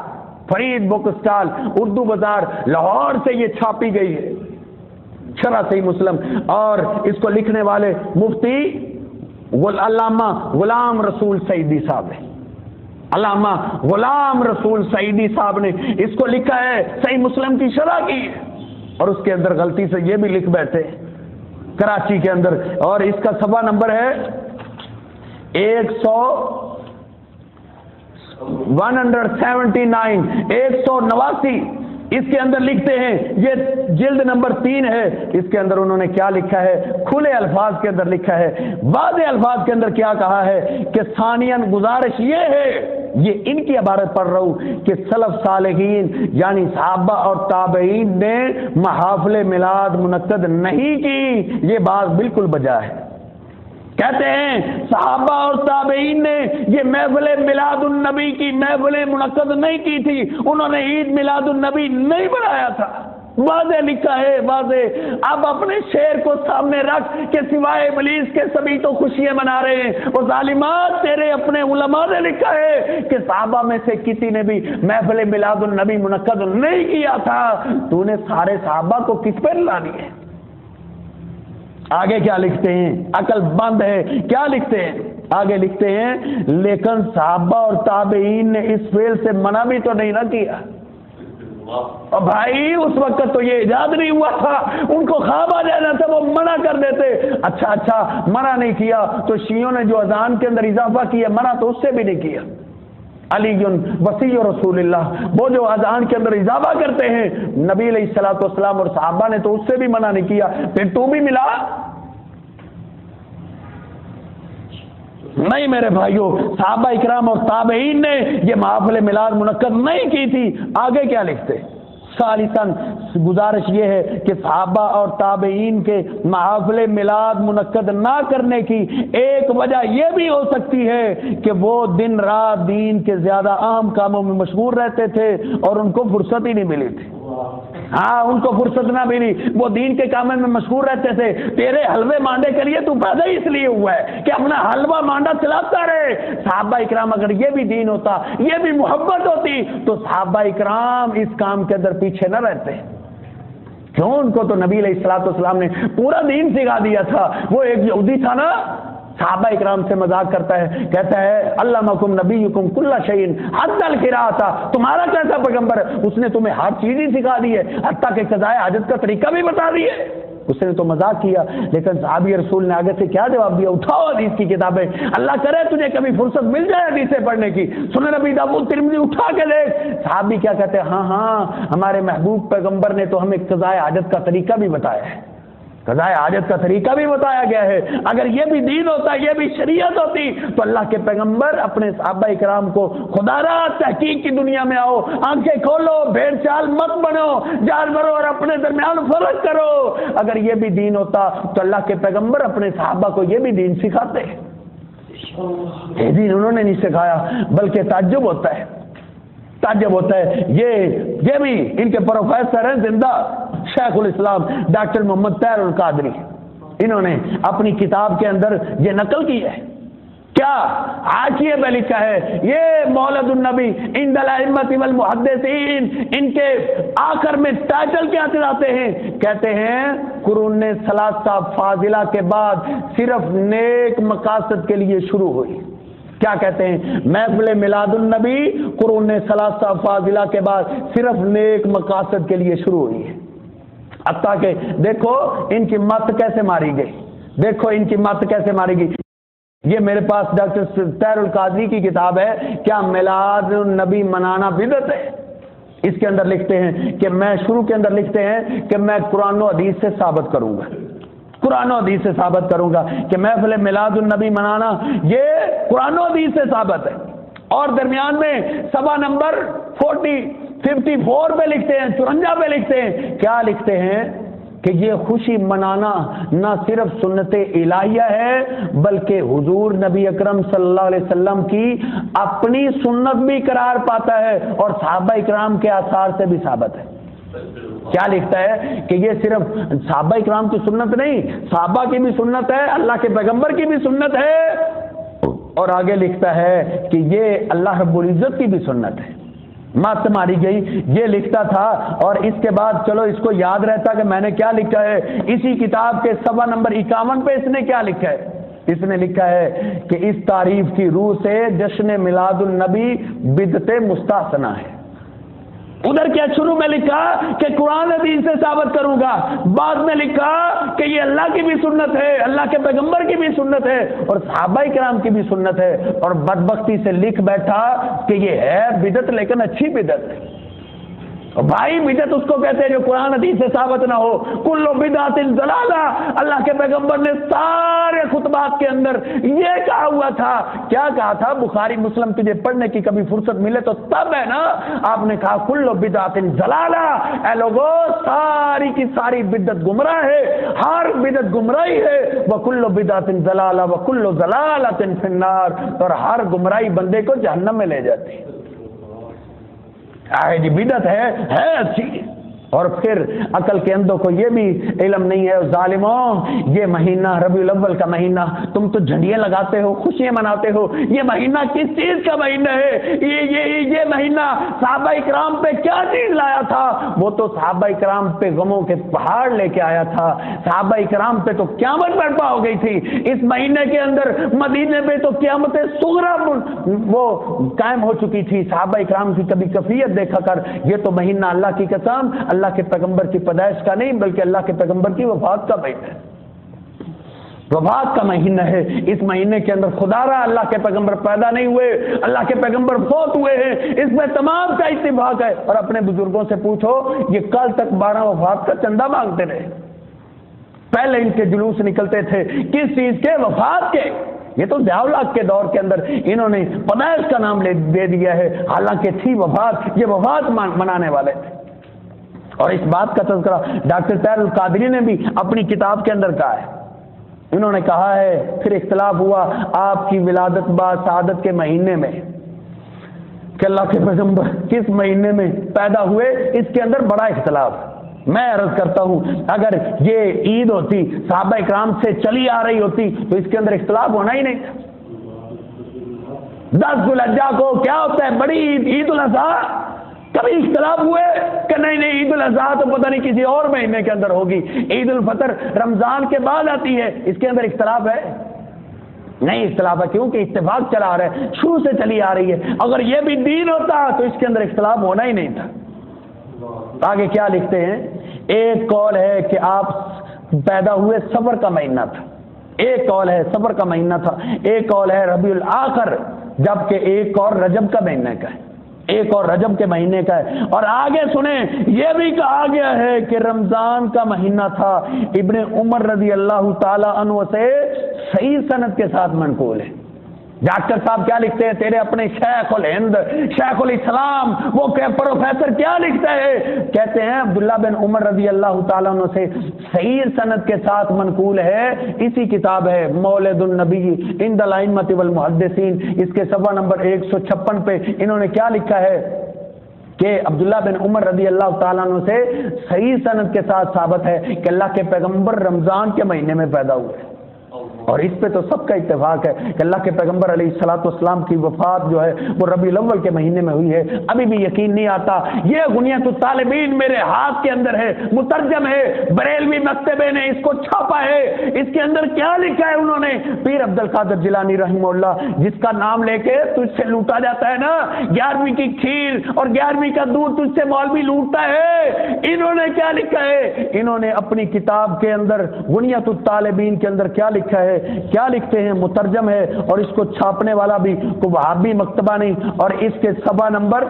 فرید بک سٹال اردو بازار لاہور سے یہ چھاپی گئی ہے شرح صحیح مسلم، اور اس کو لکھنے والے مفتی علامہ غلام رسول سعیدی صاحب ہے، علامہ غلام رسول سعیدی صاحب نے اس کو لکھا ہے، صحیح مسلم کی شرح کی ہے، اور اس کے اندر غلطی سے یہ بھی لکھ بیٹھے کراچی کے اندر، اور اس کا صفحہ نمبر ہے 179، اس کے اندر لکھتے ہیں، یہ جلد نمبر 3 ہے، اس کے اندر انہوں نے کیا لکھا ہے، کھلے الفاظ کے اندر لکھا ہے، واضح الفاظ کے اندر کیا کہا ہے کہ ثانیاً گزارش یہ ہے، یہ ان کی عبارت پڑھ رہا ہوں کہ سلف صالحین یعنی صحابہ اور تابعین نے محافل میلاد منعقد نہیں کی، یہ بات بالکل بجا ہے۔ کہتے ہیں صحابہ اور تابعین نے یہ محفل میلاد النبی کی محفل منعقد نہیں کی تھی، انہوں نے عید میلاد النبی نہیں بنایا تھا، واضح لکھا ہے، واضح۔ اب اپنے شعر کو سامنے رکھ کہ سوائے ابلیس کے سبھی تو خوشیاں منا رہے ہیں، وہ ظالمات تیرے اپنے علماء نے لکھا ہے کہ صحابہ میں سے کسی نے بھی محفل میلاد النبی منعقد نہیں کیا تھا، تو نے سارے صحابہ کو کس پر لانی ہے؟ آگے کیا لکھتے ہیں؟ عقل بند ہے، کیا لکھتے ہیں؟ آگے لکھتے ہیں لیکن صحابہ اور تابعین نے اس فعل سے منع بھی تو نہیں نہ کیا، اور بھائی اس وقت تو یہ ایجاد نہیں ہوا تھا، ان کو خواب آ جانا تھا، وہ منع کر دیتے۔ اچھا منع نہیں کیا تو شیعوں نے جو اذان کے اندر اضافہ کیا، منع تو اس سے بھی نہیں کیا۔ علی وصی رسول اللہ، وہ جو اذان کے اندر اضافہ کرتے ہیں، نبی علیہ الصلوۃ والسلام اور صحابہ نے تو اس سے بھی منع نہیں کیا، پھر تو بھی ملا؟ نہیں میرے بھائیوں، صحابہ اکرام اور تابعین نے یہ محافل میلاد منعقد نہیں کی تھی۔ آگے کیا لکھتے؟ ثالثاً گزارش یہ ہے کہ صحابہ اور تابعین کے محافل میلاد منعقد نہ کرنے کی ایک وجہ یہ بھی ہو سکتی ہے کہ وہ دن رات دین کے زیادہ اہم کاموں میں مشغول رہتے تھے اور ان کو فرصت ہی نہیں ملی تھی۔ ہاں، ان کو فرصت نہ ملی، وہ دین کے کاموں میں مشغول رہتے تھے۔ تیرے حلوے مانڈے کے لیے تو پیدا ہی اس لیے ہوا ہے کہ اپنا حلوہ مانڈا چلاتا رہے۔ صحابہ اکرام اگر یہ بھی دین ہوتا، یہ بھی محبت ہوتی، تو صحابہ اکرام اس کام کے اندر پیچھے نہ رہتے۔ کیوں؟ ان کو تو نبی علیہ الصلوۃ والسلام نے پورا دین سکھا دیا تھا۔ وہ ایک یہودی تھا نا، صحابہ اکرام سے مذاق کرتا ہے، کہتا ہے علمکم نبیکم کل شیء حتی القراءۃ، تمہارا کیسا پیغمبر ہے، اس نے تمہیں ہر چیز ہی سکھا دی ہے، حتیٰ کہ قضاء حاجت کا طریقہ بھی بتا دی ہے۔ اس نے تو مذاق کیا، لیکن صحابی رسول نے آگے سے کیا جواب دیا؟ اٹھاؤ حدیث کی کتابیں، اللہ کرے تجھے کبھی فرصت مل جائے حدیثیں پڑھنے کی، سنن نبی داؤد ترمذی اٹھا کے دیکھ۔ صحابی کیا کہتے ہیں؟ ہاں ہمارے محبوب پیغمبر نے تو ہمیں قضاء حاجت کا طریقہ بھی بتایا ہے، قضاء حاجت کا طریقہ بھی بتایا گیا ہے۔ اگر یہ بھی دین ہوتا، یہ بھی شریعت ہوتی، تو اللہ کے پیغمبر اپنے صحابہ اکرام کو خدا را تحقیق کی دنیا میں آؤ، آنکھیں کھولو، بھیڑ چال مت بنو، جانوروں اور اپنے درمیان فرق کرو، اگر یہ بھی دین ہوتا تو اللہ کے پیغمبر اپنے صحابہ کو یہ بھی دین سکھاتے۔ یہ دین انہوں نے نہیں سکھایا، بلکہ تعجب ہوتا ہے، تعجب ہوتا ہے۔ یہ بھی ان کے پروفیسر ہیں زندہ، شیخ الاسلام ڈاکٹر محمد طاہر القادری، انہوں نے اپنی کتاب کے اندر یہ نقل کی ہے۔ کیا حاشیے میں لکھا ہے؟ یہ مولد النبی عند الائمۃ والمحدثین، ان کے آخر میں ٹائٹل کیا چلاتے ہیں؟ کہتے ہیں قرون ثلاثہ فاضلہ کے بعد صرف نیک مقاصد کے لیے شروع ہوئی۔ کیا کہتے ہیں؟ محفل میلاد النبی قرون ثلاثہ فاضلہ کے بعد صرف نیک مقاصد کے لیے شروع ہوئی ہے۔ حتیٰ کہ دیکھو ان کی مت کیسے ماری گئی، دیکھو ان کی مت کیسے ماری گئی۔ یہ میرے پاس ڈاکٹر طاہر القادری کی کتاب ہے، کیا میلاد النبی منانا بدعت ہے؟ اس کے اندر لکھتے ہیں کہ میں شروع کے اندر لکھتے ہیں کہ میں قرآن و حدیث سے ثابت کروں گا، قرآن و حدیث سے ثابت کروں گا کہ محفل میلاد النبی منانا یہ قرآن و حدیث سے ثابت ہے۔ اور درمیان میں صفحہ نمبر 54 پہ لکھتے ہیں، 54 پہ لکھتے ہیں، کیا لکھتے ہیں کہ یہ خوشی منانا نہ صرف سنت الہیہ ہے بلکہ حضور نبی اکرم صلی اللہ علیہ وسلم کی اپنی سنت بھی قرار پاتا ہے اور صحابہ اکرام کے آثار سے بھی ثابت ہے۔ کیا لکھتا ہے کہ یہ صرف صحابہ اکرام کی سنت نہیں، صحابہ کی بھی سنت ہے، اللہ کے پیغمبر کی بھی سنت ہے، اور آگے لکھتا ہے کہ یہ اللہ رب العزت کی بھی سنت ہے۔ مات ماری گئی، یہ لکھتا تھا، اور اس کے بعد چلو اس کو یاد رہتا کہ میں نے کیا لکھا ہے۔ اسی کتاب کے صفحہ نمبر 51 پہ اس نے کیا لکھا ہے؟ اس نے لکھا ہے کہ اس تعریف کی روح سے جشن میلاد النبی بدعت مستحسنہ ہے۔ ادھر کیا شروع میں لکھا کہ قرآن حدیث سے ثابت کروں گا، بعد میں لکھا کہ یہ اللہ کی بھی سنت ہے، اللہ کے پیغمبر کی بھی سنت ہے اور صحابہ کرام کی بھی سنت ہے، اور بدبختی سے لکھ بیٹھا کہ یہ ہے بدعت لیکن اچھی بدعت ہے۔ بھائی بدعت اس کو کہتے ہیں جو قرآن حدیث سے ثابت نہ ہو۔ کل بدعت ضلالہ، اللہ کے پیغمبر نے سارے خطبات کے اندر یہ کہا ہوا تھا۔ کیا کہا تھا؟ بخاری مسلم تجھے پڑھنے کی کبھی فرصت ملے تو تب ہے نا، آپ نے کہا کل بدعت ضلالہ، اے لوگو ساری کی ساری بدعت گمراہ ہے، ہر بدعت گمراہی ہے، وکل بدعت ضلالہ وکل ضلالۃ فی النار، اور ہر گمراہی بندے کو جہنم میں لے جاتی ہے۔ جی بدعت ہے اچھی، اور پھر عقل کے اندھوں کو یہ بھی علم نہیں ہے، ظالموں یہ مہینہ ربیع الاول کا مہینہ، تم تو جھنڈیاں لگاتے ہو، خوشیاں مناتے ہو، یہ مہینہ کس چیز کا مہینہ ہے؟ یہ مہینہ صحابہ اکرام پہ کیا چیز لایا تھا؟ وہ تو صحابہ اکرام پہ غموں کے پہاڑ لے کے آیا تھا، صحابہ اکرام پہ تو قیامت برپا ہو گئی تھی۔ اس مہینے کے اندر مدینے پہ تو قیامت صغریٰ وہ قائم ہو چکی تھی۔ صحابہ اکرام کی کبھی کیفیت دیکھا کر، یہ تو مہینہ اللہ کی قسم اللہ کے پیغمبر کی پیدائش کا نہیں بلکہ اللہ کے پیغمبر کی وفات کا مہینہ ہے، وفات کا مہینہ ہے۔ اس مہینے کے اندر خدا رہا اللہ کے پیغمبر پیدا نہیں ہوئے، اللہ کے پیغمبر فوت ہوئے ہیں، اس میں تمام کا اتفاق ہے۔ اور اپنے بزرگوں سے پوچھو، یہ کل تک 12 وفات کا چندہ مانگتے رہے، پہلے ان کے جلوس نکلتے تھے کس چیز کے؟ وفات کے۔ یہ تو ضیاء کے دور کے اندر انہوں نے پیدائش کا نام دے دیا ہے، حالانکہ تھی وفات، یہ وفات منانے والے تھے۔ اور اس بات کا تذکرہ ڈاکٹر طاہر القادری نے بھی اپنی کتاب کے اندر کہا ہے۔ انہوں نے کہا ہے پھر اختلاف ہوا آپ کی ولادت با سعادت کے مہینے میں کہ اللہ کے پیغمبر کس مہینے میں پیدا ہوئے، اس کے اندر بڑا اختلاف ہے۔ میں عرض کرتا ہوں اگر یہ عید ہوتی، صحابہ اکرام سے چلی آ رہی ہوتی تو اس کے اندر اختلاف ہونا ہی نہیں تھا۔ 10 ذو الحجہ کو کیا ہوتا ہے؟ بڑی عید الاضحیٰ، کبھی اختلاف ہوئے کہ نہیں عید الاضحیٰ تو پتہ نہیں کسی اور مہینے کے اندر ہوگی، عید الفطر رمضان کے بعد آتی ہے، اس کے اندر اختلاف ہے؟ نہیں اختلاف ہے، کیونکہ اتفاق چلا آ رہا ہے، شروع سے چلی آ رہی ہے۔ اگر یہ بھی دین ہوتا تو اس کے اندر اختلاف ہونا ہی نہیں تھا۔ آگے کیا لکھتے ہیں؟ ایک قول ہے کہ آپ پیدا ہوئے صفر کا مہینہ تھا، ایک قول ہے صفر کا مہینہ تھا، ایک قول ہے ربیع الاخر، جبکہ ایک اور رجب کا مہینہ کا ہے، ایک اور رجب کے مہینے کا ہے۔ اور آگے سنیں، یہ بھی کہا گیا ہے کہ رمضان کا مہینہ تھا۔ ابن عمر رضی اللہ تعالی عنہ سے صحیح سند کے ساتھ منقول ہے۔ ڈاکٹر صاحب کیا لکھتے ہیں؟ تیرے اپنے شیخ الہند، شیخ الاسلام، وہ پروفیسر کیا لکھتا ہے؟ کہتے ہیں عبداللہ بن عمر رضی اللہ تعالیٰ عنہ سے صحیح سند کے ساتھ منقول ہے، اسی کتاب ہے مولد النبی عند الائمۃ والمحدثین، اس کے صفحہ نمبر 156 پہ انہوں نے کیا لکھا ہے کہ عبداللہ بن عمر رضی اللہ تعالیٰ عنہ سے صحیح سند کے ساتھ ثابت ہے کہ اللہ کے پیغمبر رمضان کے مہینے میں پیدا ہوئے، اور اس پہ تو سب کا اتفاق ہے کہ اللہ کے پیغمبر علیہ الصلوۃ والسلام کی وفات جو ہے وہ ربیع الاول کے مہینے میں ہوئی ہے۔ ابھی بھی یقین نہیں آتا۔ یہ غنیۃ الطالبین میرے ہاتھ کے اندر ہے، مترجم ہے، بریلوی مکتبے نے اس کو چھاپا ہے۔ اس کے اندر کیا لکھا ہے انہوں نے؟ پیر عبد القادر جیلانی رحمہ اللہ، جس کا نام لے کے تجھ سے لوٹا جاتا ہے نا، 11ویں کی کھیر اور 11ویں کا دودھ تجھ سے مولوی لوٹتا ہے۔ انہوں نے کیا لکھا ہے؟ انہوں نے اپنی کتاب کے اندر غنیۃ الطالبین کے اندر کیا لکھا ہے؟ کیا لکھتے ہیں؟ مترجم ہے، اور اس کو چھاپنے والا بھی کوئی وہابی مکتبہ نہیں، اور اس کے صفحہ نمبر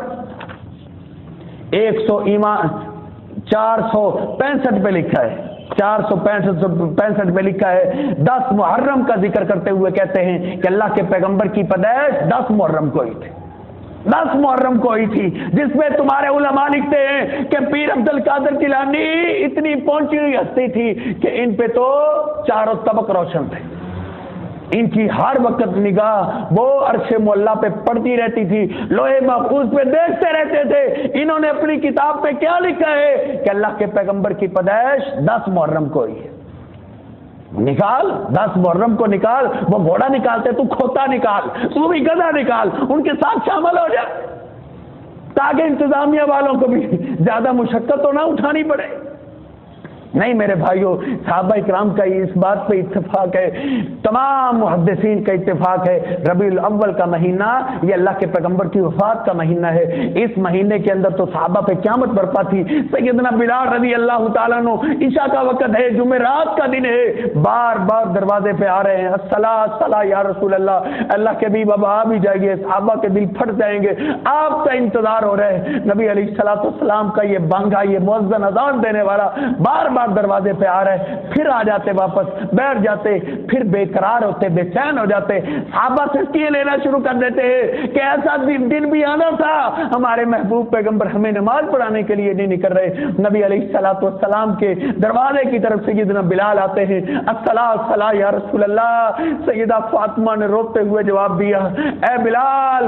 465 پہ لکھا ہے، 465 پہ لکھا ہے 10 محرم کا ذکر کرتے ہوئے کہتے ہیں کہ اللہ کے پیغمبر کی پیدائش 10 محرم کو ہی تھی۔ 10 محرم کو ہوئی تھی، جس میں تمہارے علماء لکھتے ہیں کہ پیر عبد القادر جیلانی اتنی پہنچی ہوئی ہستی تھی کہ ان پہ تو چاروں طبق روشن تھے، ان کی ہر وقت نگاہ وہ عرش معلیٰ پہ پڑتی رہتی تھی، لوح محفوظ پہ دیکھتے رہتے تھے انہوں نے اپنی کتاب پہ کیا لکھا ہے کہ اللہ کے پیغمبر کی پیدائش 10 محرم کو ہوئی ہے۔ نکال 10 محرم کو نکال، وہ گھوڑا نکالتے تو کھوتا نکال، تو بھی گدھا نکال، ان کے ساتھ شامل ہو جا تاکہ انتظامیہ والوں کو بھی زیادہ مشقت تو نہ اٹھانی پڑے۔ نہیں میرے بھائیوں، صحابہ اکرام کا اس بات پہ اتفاق ہے، تمام محدثین کا اتفاق ہے، ربیع الاول کا مہینہ یہ اللہ کے پیغمبر کی وفات کا مہینہ ہے۔ اس مہینے کے اندر تو صحابہ پہ قیامت برپا تھی۔ سیدنا بلال رضی اللہ تعالیٰ عنہ، عشاء کا وقت ہے، جمعرات کا دن ہے، بار بار دروازے پہ آ رہے ہیں، الصلاۃ الصلاۃ یا رسول اللہ، اللہ کے حبیب اب آ بھی جائیے، صحابہ کے دل پھٹ جائیں گے، آپ کا انتظار ہو رہا ہے۔ نبی علیہ الصلوۃ والسلام کا یہ بانگا، یہ مؤذن اذان دینے والا بار بار دروازے پہ آ رہے، پھر آ جاتے، واپس بیٹھ جاتے، پھر بے قرار ہوتے، بے چین ہو جاتے، صحابہ سسکیاں لینا شروع کر دیتے ہیں کہ ایسا دن بھی آنا تھا ہمارے محبوب پیغمبر ہمیں نماز پڑھانے کے لیے نہیں نکل رہے۔ نبی علیہ الصلوۃ والسلام کے دروازے کی طرف سیدنا بلال آتے ہیں، الصلاۃ الصلاۃ یا رسول اللہ۔ سیدہ فاطمہ نے روتے ہوئے جواب دیا، اے بلال،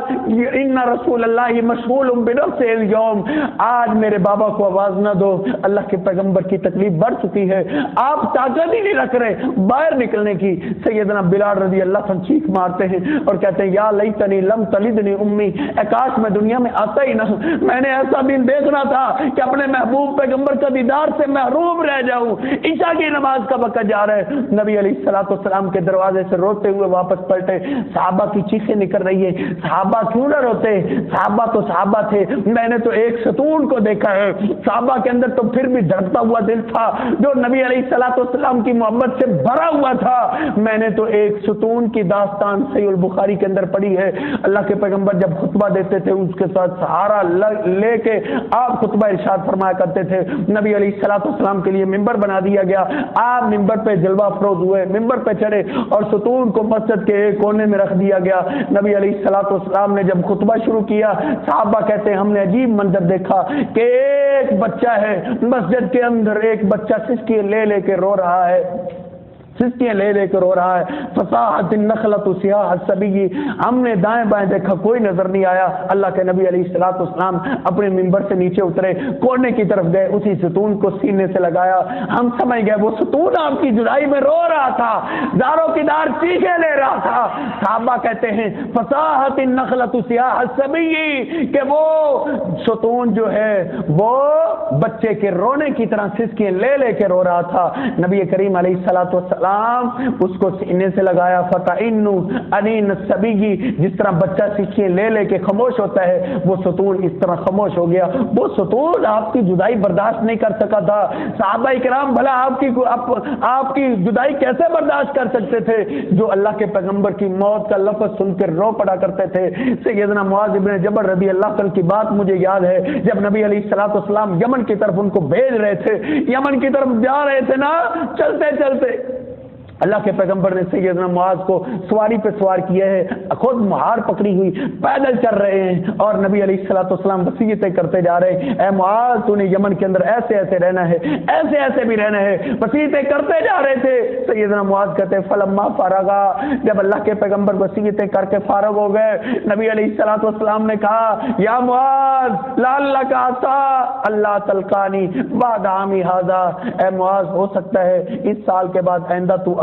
ان رسول اللہ مشغول بنفسہ اليوم، آج میرے بابا کو آواز نہ دو، اللہ کے پیغمبر کی تکلیف بڑھ چکی ہے، آپ طاقت ہی نہیں رکھ رہے باہر نکلنے کی۔ سیدنا بلال رضی اللہ عنہ چیخ مارتے ہیں اور کہتے ہیں، یا لیتنی لم تلدنی امی، اے کاش میں دنیا میں آتا ہی نہ، میں نے ایسا دن دیکھنا تھا کہ اپنے محبوب پیغمبر کا دیدار سے محروم رہ جاؤں۔ عشاء کی نماز کا وقت جا رہا ہے، نبی علیہ الصلوۃ والسلام کے دروازے سے روتے ہوئے واپس پلٹے، صحابہ کی چیخیں نکل رہی ہے، صحابہ کیوں نہ روتے، صحابہ تو صحابہ تھے، میں نے تو ایک ستون کو دیکھا ہے، صحابہ کے اندر تو پھر بھی دھڑکتا ہوا دل تھا جو نبی علیہ الصلوۃ والسلام کی محبت سے بھرا ہوا تھا، میں نے تو ایک ستون کی داستان صحیح البخاری کے اندر پڑھی ہے، اللہ کے پیغمبر جب خطبہ دیتے تھے اس کے ساتھ سہارا لے کے آپ خطبہ ارشاد فرمایا کرتے تھے، نبی علیہ الصلوۃ والسلام کے لیے ممبر بنا دیا گیا، آپ ممبر پہ جلوہ افروز ہوئے، ممبر پہ چڑھے اور ستون کو مسجد کے ایک کونے میں رکھ دیا گیا۔ نبی علیہ الصلوۃ والسلام نے جب خطبہ شروع کیا، صحابہ کہتے ہیں ہم نے عجیب منظر دیکھا کہ ایک بچہ ہے مسجد کے اندر، ایک بچہ سسکی لے کے رو رہا ہے، سسکیاں لے کے رو رہا ہے، فصاحت النخلۃ سیاح الصبی، ہم نے دائیں بائیں دیکھا کوئی نظر نہیں آیا۔ اللہ کے نبی علیہ الصلوۃ والسلام اپنے منبر سے نیچے اترے، کونے کی طرف گئے، اسی ستون کو سینے سے لگایا، ہم سمجھ گئے وہ ستون آپ کی جدائی میں رو رہا تھا، داروں کی دار چیخیں لے رہا تھا۔ صحابہ کہتے ہیں فصاحت النخلۃ سیاح الصبی، کہ وہ ستون جو ہے وہ بچے کے رونے کی طرح سسکیاں لے کے رو رہا تھا۔ نبی کریم علیہ الصلوۃ والسلام اس کو سینے سے لگایا، فتعین انین الصبی، جس طرح بچہ سسکیاں لے کے خاموش ہوتا ہے وہ ستون اس طرح خاموش ہو گیا۔ وہ ستون آپ کی جدائی برداشت نہیں کر سکا تھا۔ صحابہ کرام بھلا آپ کی جدائی کیسے برداشت کر سکتے تھے جو اللہ کے پیغمبر کی موت کا لفظ سن کے رو پڑا کرتے تھے۔ سیدنا معاذ بن جبل رضی اللہ عنہ کی بات مجھے یاد ہے، جب نبی علیہ الصلوۃ والسلام یمن کی طرف ان کو بھیج رہے تھے، یمن کی طرف جا رہے تھے نا، چلتے چلتے اللہ کے پیغمبر نے سیدنا معاذ کو سواری پہ سوار کیا ہے، خود مہار پکڑی ہوئی پیدل چل رہے ہیں اور نبی علیہ الصلوۃ والسلام وصیتیں کرتے جا رہے ہیں، اے معاذ تو نے یمن کے اندر ایسے ایسے رہنا ہے، ایسے ایسے بھی رہنا ہے، وصیتیں کرتے جا رہے تھے۔ سیدنا معاذ کہتے ہیں فلما فارغا، جب اللہ کے پیغمبر وصیتیں کر کے فارغ ہو گئے، نبی علیہ الصلوۃ والسلام نے کہا یا معاذ لعلک عسى اللہ تلقانی بعد عامی ھذا، اے معاذ ہو سکتا ہے اس سال کے بعد آئندہ تو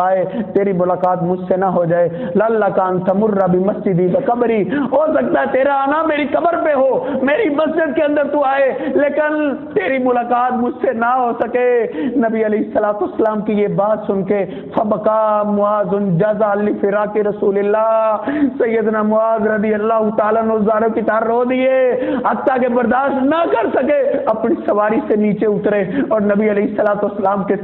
تیری ملاقات مجھ سے نہ ہو جائے، لعلک ان تمر بمسجدی وقبری، ہو سکتا ہے تیرا آنا میری قبر پہ ہو، میری مسجد کے اندر تو آئے لیکن تیری ملاقات مجھ سے نہ ہو سکے۔ نبی علیہ الصلوۃ والسلام کی یہ بات سن کے فبکا معاذ جزع لفراق رسول اللہ، سیدنا معاذ رضی اللہ تعالیٰ عنہ زاروں کی طرح رو دیے، حتیٰ کہ برداشت نہ کر سکے اپنی سواری سے نیچے اترے اور نبی علیہ الصلوۃ والسلام کے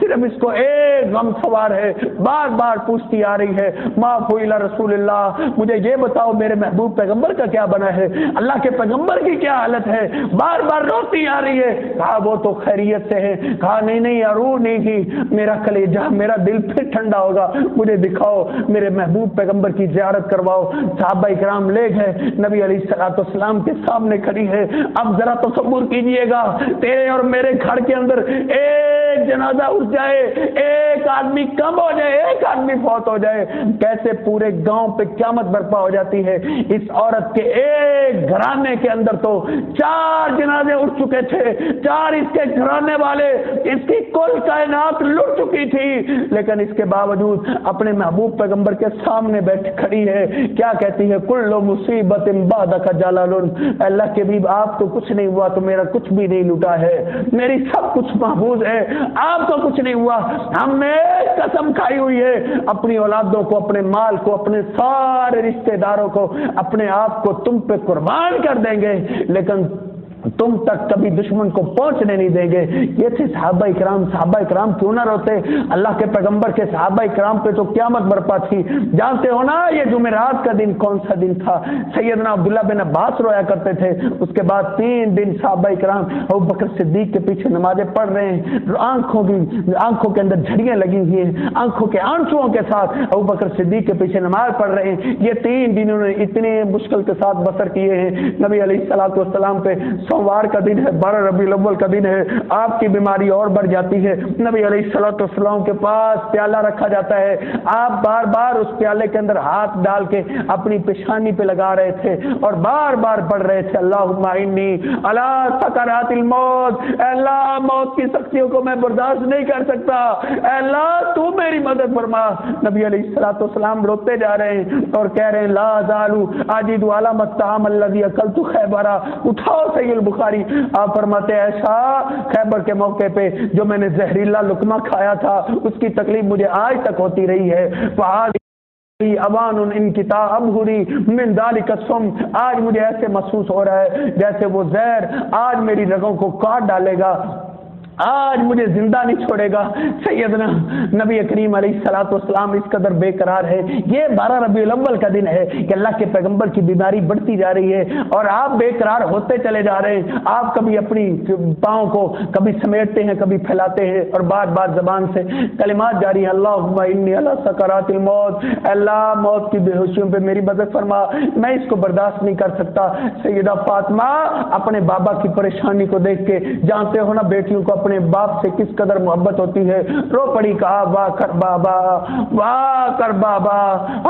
صرف اس کو ایک غم سوار ہے، بار بار پوچھتی آ رہی ہے ما فعل رسول اللہ، مجھے یہ بتاؤ میرے محبوب پیغمبر کا کیا بنا ہے، اللہ کے پیغمبر کی کیا حالت ہے، بار بار روتی آ رہی ہے۔ کہا وہ تو خیریت سے ہے، کہا نہیں روح نہیں کی، میرا کلیجہ میرا دل پھر ٹھنڈا ہوگا، مجھے دکھاؤ میرے محبوب پیغمبر کی زیارت کرواؤ۔ صحابہ کرام لے گئے، نبی علیہ الصلوۃ والسلام کے سامنے کھڑی ہے۔ اب ذرا تصور کیجئے گا، تیرے اور میرے گھر کے اندر ایک جنازہ اٹھ جائے، ایک آدمی کم ہو جائے، ایک آدمی فوت ہو جائے، کیسے پورے گاؤں پہ قیامت برپا ہو جاتی ہے۔ اس عورت کے ایک گھرانے کے اندر تو 4 جنازے اٹھ چکے تھے، 4 اس کے گھرانے والے، اس کی کل کائنات لٹ چکی تھی، لیکن اس کے باوجود اپنے محبوب پیغمبر کے سامنے بیٹھ کھڑی ہے۔ کیا کہتی ہے؟ کل مصیبت بعدک جلال، اللہ کے بھی آپ تو کچھ نہیں ہوا تو میرا کچھ بھی نہیں لٹا ہے، میری سب کچھ محفوظ ہے، آپ تو کچھ نہیں ہوا۔ ہم نے قسم کھائی ہوئی ہے اپنی اولادوں کو، اپنے مال کو، اپنے سارے رشتہ داروں کو، اپنے آپ کو تم پہ قربان کر دیں گے، لیکن تم تک کبھی دشمن کو پہنچنے نہیں دیں گے۔ یہ تھے صحابہ کرام۔ صحابہ کرام کیوں نہ روتے؟ اللہ کے پیغمبر کے صحابہ کرام پہ تو قیامت برپا تھی۔ جانتے ہو نا یہ جمعرات کا دن کون سا دن تھا؟ سیدنا عبداللہ بن عباس رویا کرتے تھے، اس کے بعد 3 دن صحابہ کرام ابوبکر صدیق کے پیچھے نمازیں پڑھ رہے ہیں، آنکھوں کے اندر جھڑیاں لگی ہوئی ہیں، آنکھوں کے آنسوؤں کے ساتھ ابوبکر صدیق کے پیچھے نماز پڑھ رہے ہیں۔ یہ 3 دن انہوں نے اتنے مشکل کے ساتھ بسر کیے ہیں۔ نبی علیہ الصلوۃ والسلام پہ سوموار کا دن ہے، 12 ربیع الاول کا دن ہے، آپ کی بیماری اور بڑھ جاتی ہے۔ نبی علیہ الصلوۃ والسلام کے پاس پیالہ رکھا جاتا ہے، آپ بار بار اس پیالے کے اندر ہاتھ ڈال کے اپنی پیشانی پہ لگا رہے تھے اور بار بار پڑھ رہے تھے اللہم انی علی سکرات الموت، اے اللہ موت کی سختیوں کو میں برداشت نہیں کر سکتا، اے اللہ تو میری مدد فرما۔ نبی علیہ الصلوۃ والسلام روتے جا رہے ہیں اور کہہ رہے ہیں لا زالو اجد علام الطعام الذی اکلت خیبر، اٹھاؤ صحیح البخاری۔ آپ فرماتے ہیں ایسا خیبر کے موقع پہ جو میں نے زہریلا لقمہ کھایا تھا اس کی تکلیف مجھے آج تک ہوتی رہی ہے۔ اوان انقطاع ابہری من ذالک السم، آج مجھے ایسے محسوس ہو رہا ہے جیسے وہ زہر آج میری رگوں کو کاٹ ڈالے گا، آج مجھے زندہ نہیں چھوڑے گا۔ سیدنا نبی کریم علیہ الصلوۃ والسلام اس قدر بے قرار ہے۔ یہ 12 ربیع الاول کا دن ہے کہ اللہ کے پیغمبر کی بیماری بڑھتی جا رہی ہے اور آپ بے قرار ہوتے چلے جا رہے ہیں۔ آپ کبھی اپنی پاؤں کو کبھی سمیٹتے ہیں، کبھی پھیلاتے ہیں اور بار بار زبان سے کلمات جاری ہیں اللہم انی علی سکرات الموت، اللہ موت کی بے ہوشیوں پہ میری مدد فرما، میں اس کو برداشت نہیں کر سکتا۔ سیدہ فاطمہ اپنے بابا کی پریشانی کو دیکھ کے، جانتے ہو نا بیٹیوں کو اپنے باپ سے کس قدر محبت ہوتی ہے، رو پڑی، کہا واہ کر بابا، واہ کر بابا،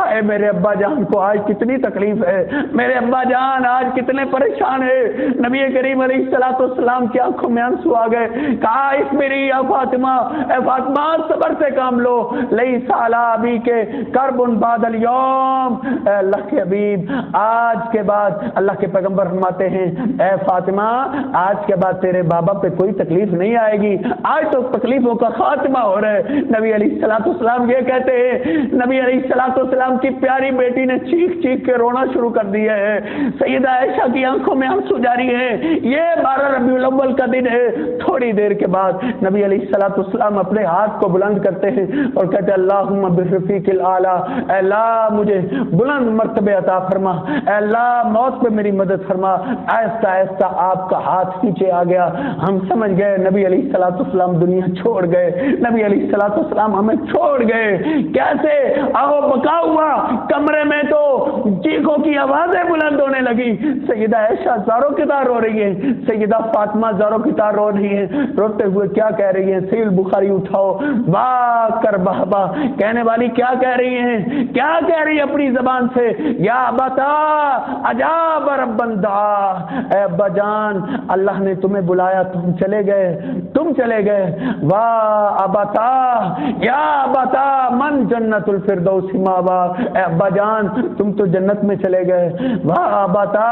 اے میرے ابا جان کو آج کتنی تکلیف ہے، میرے ابا جان آج کتنے پریشان ہے۔ نبی کریم علیہ الصلوۃ والسلام کی آنکھوں میں آنسو آ گئے، کہا اس میری یا فاطمہ، اے فاطمہ صبر سے کام لو، لیس علی ابی کے کرب بعد الیوم، اے اللہ کے حبیب آج کے بعد، اللہ کے پیغمبر فرماتے ہیں اے فاطمہ آج کے بعد تیرے بابا پہ کوئی تکلیف نہیں آئے گی، آج تو تکلیفوں کا خاتمہ ہو رہا ہے۔ نبی علیہ الصلوۃ والسلام یہ کہتے ہیں، نبی علیہ الصلوۃ والسلام کی پیاری بیٹی نے چیخ چیخ کے رونا شروع کر دیا ہے، سیدہ عائشہ کی آنکھوں میں آنسو جاری ہے۔ یہ 12 ربیع الاول کا دن ہے۔ تھوڑی دیر کے بعد نبی علیہ الصلوۃ والسلام اپنے ہاتھ کو بلند کرتے ہیں اور کہتے ہیں اللہم برفیق الاعلی، اے اللہ مجھے بلند مرتبے عطا فرما، اے اللہ موت پہ میری مدد فرما۔ آہستہ آہستہ آپ کا ہاتھ نیچے آ گیا، ہم سمجھ گئے نبی علیہ الصلوۃ والسلام دنیا چھوڑ گئے، نبی علیہ الصلوۃ والسلام ہمیں چھوڑ گئے۔ کیسے آہو بکا ہوا، کمرے میں تو چیخوں کی آوازیں بلند ہونے لگی، سیدہ عائشہ زاروں کی طرح رو رہی ہے، سیدہ فاطمہ زاروں کی طرح رو رہی ہے، روتے ہوئے کیا کہہ رہی ہیں؟ صحیح البخاری اٹھاؤ، واہ کر بابا، کہنے والی کیا کہہ رہی ہیں؟ کیا کہہ رہی ہے اپنی زبان سے؟ یا ابتا عجاب ربن دعا، اے ابا جان اللہ نے تمہیں بلایا، تم چلے گئے، تم چلے گئے، واہ ابتا یا ابتا من جنت الفردوس ماوا، اے ابا جان تم تو جنت میں چلے گئے، واہ ابتا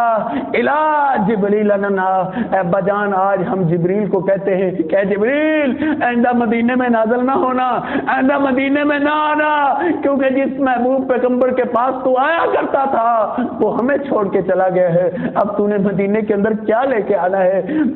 الا جبریل لنا، اے ابا جان آج ہم جبریل کو کہتے ہیں کہ جبریل آئندہ مدینے میں نازل نہ ہونا، آئندہ مدینے میں نہ آنا، کیونکہ جس محبوب پیغمبر کے پاس تو آیا کرتا تھا وہ ہمیں چھوڑ کے چلا گیا ہے، اب تو نے مدینے کے اندر کیا لے کے آنا ہے؟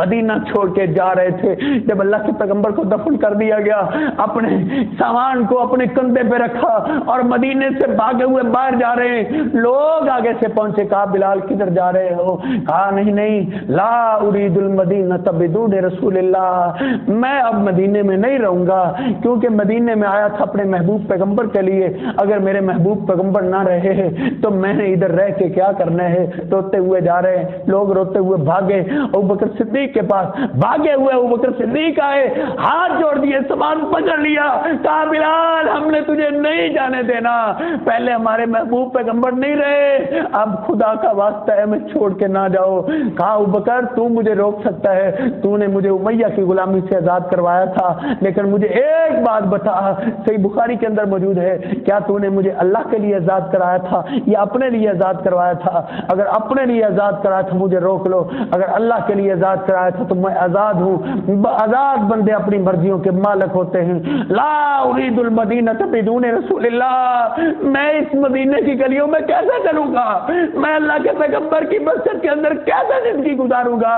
مدینہ چھوڑ کے جا رہے تھے، جب اللہ کے پیغمبر کو دفن کر دیا گیا، اپنے سامان کو اپنے کندھے پہ رکھا اور مدینے سے بھاگے ہوئے باہر جا رہے ہیں۔ لوگ آگے سے پہنچے، کہا بلال کدھر جا رہے ہو؟ کہا نہیں لا ارید المدینہ بدون رسول اللہ، میں اب مدینے میں نہیں رہوں گا، کیونکہ مدینے میں آیا تھا اپنے محبوب پیغمبر کے لیے، اگر میرے محبوب پیغمبر نہ رہے تو میں نے ادھر رہ کے کیا کرنا ہے؟ روتے ہوئے جا رہے ہیں لوگ، روتے ہوئے بھاگے ابوبکر صدیق کے پاس، بھاگے ہوئے ابوبکر صدیق آئے، ہاتھ جوڑ دیے، سامان پکڑ لیا، کہا بلال ہم نے تجھے نہیں جانے دینا، پہلے ہمارے محبوب پیغمبر نہیں رہے، اب خدا کا واسطہ ہے میں چھوڑ کے نہ جاؤ۔ کہا ابوبکر تو مجھے روک سکتا ہے، تو نے مجھے امیہ کی غلامی سے آزاد کروایا تھا، لیکن مجھے ایک بات بتا، صحیح بخاری کے اندر موجود ہے، کیا تو نے مجھے اللہ کے لیے آزاد کرایا تھا یا اپنے لیے آزاد کروایا تھا؟ اگر اپنے لیے آزاد کرایا تھا مجھے روک لو، اگر اللہ کے لیے آزاد کرایا تھا تو میں آزاد ہوں۔ آزاد بندے اپنی مرضیوں کے مالک ہوتے ہیں۔ لا ارید المدینہ بدون رسول اللہ، میں اس مدینے کی گلیوں میں کیسے چلوں گا؟ میں اللہ کے پیغمبر کی مسجد کے اندر کیسے زندگی گزاروں گا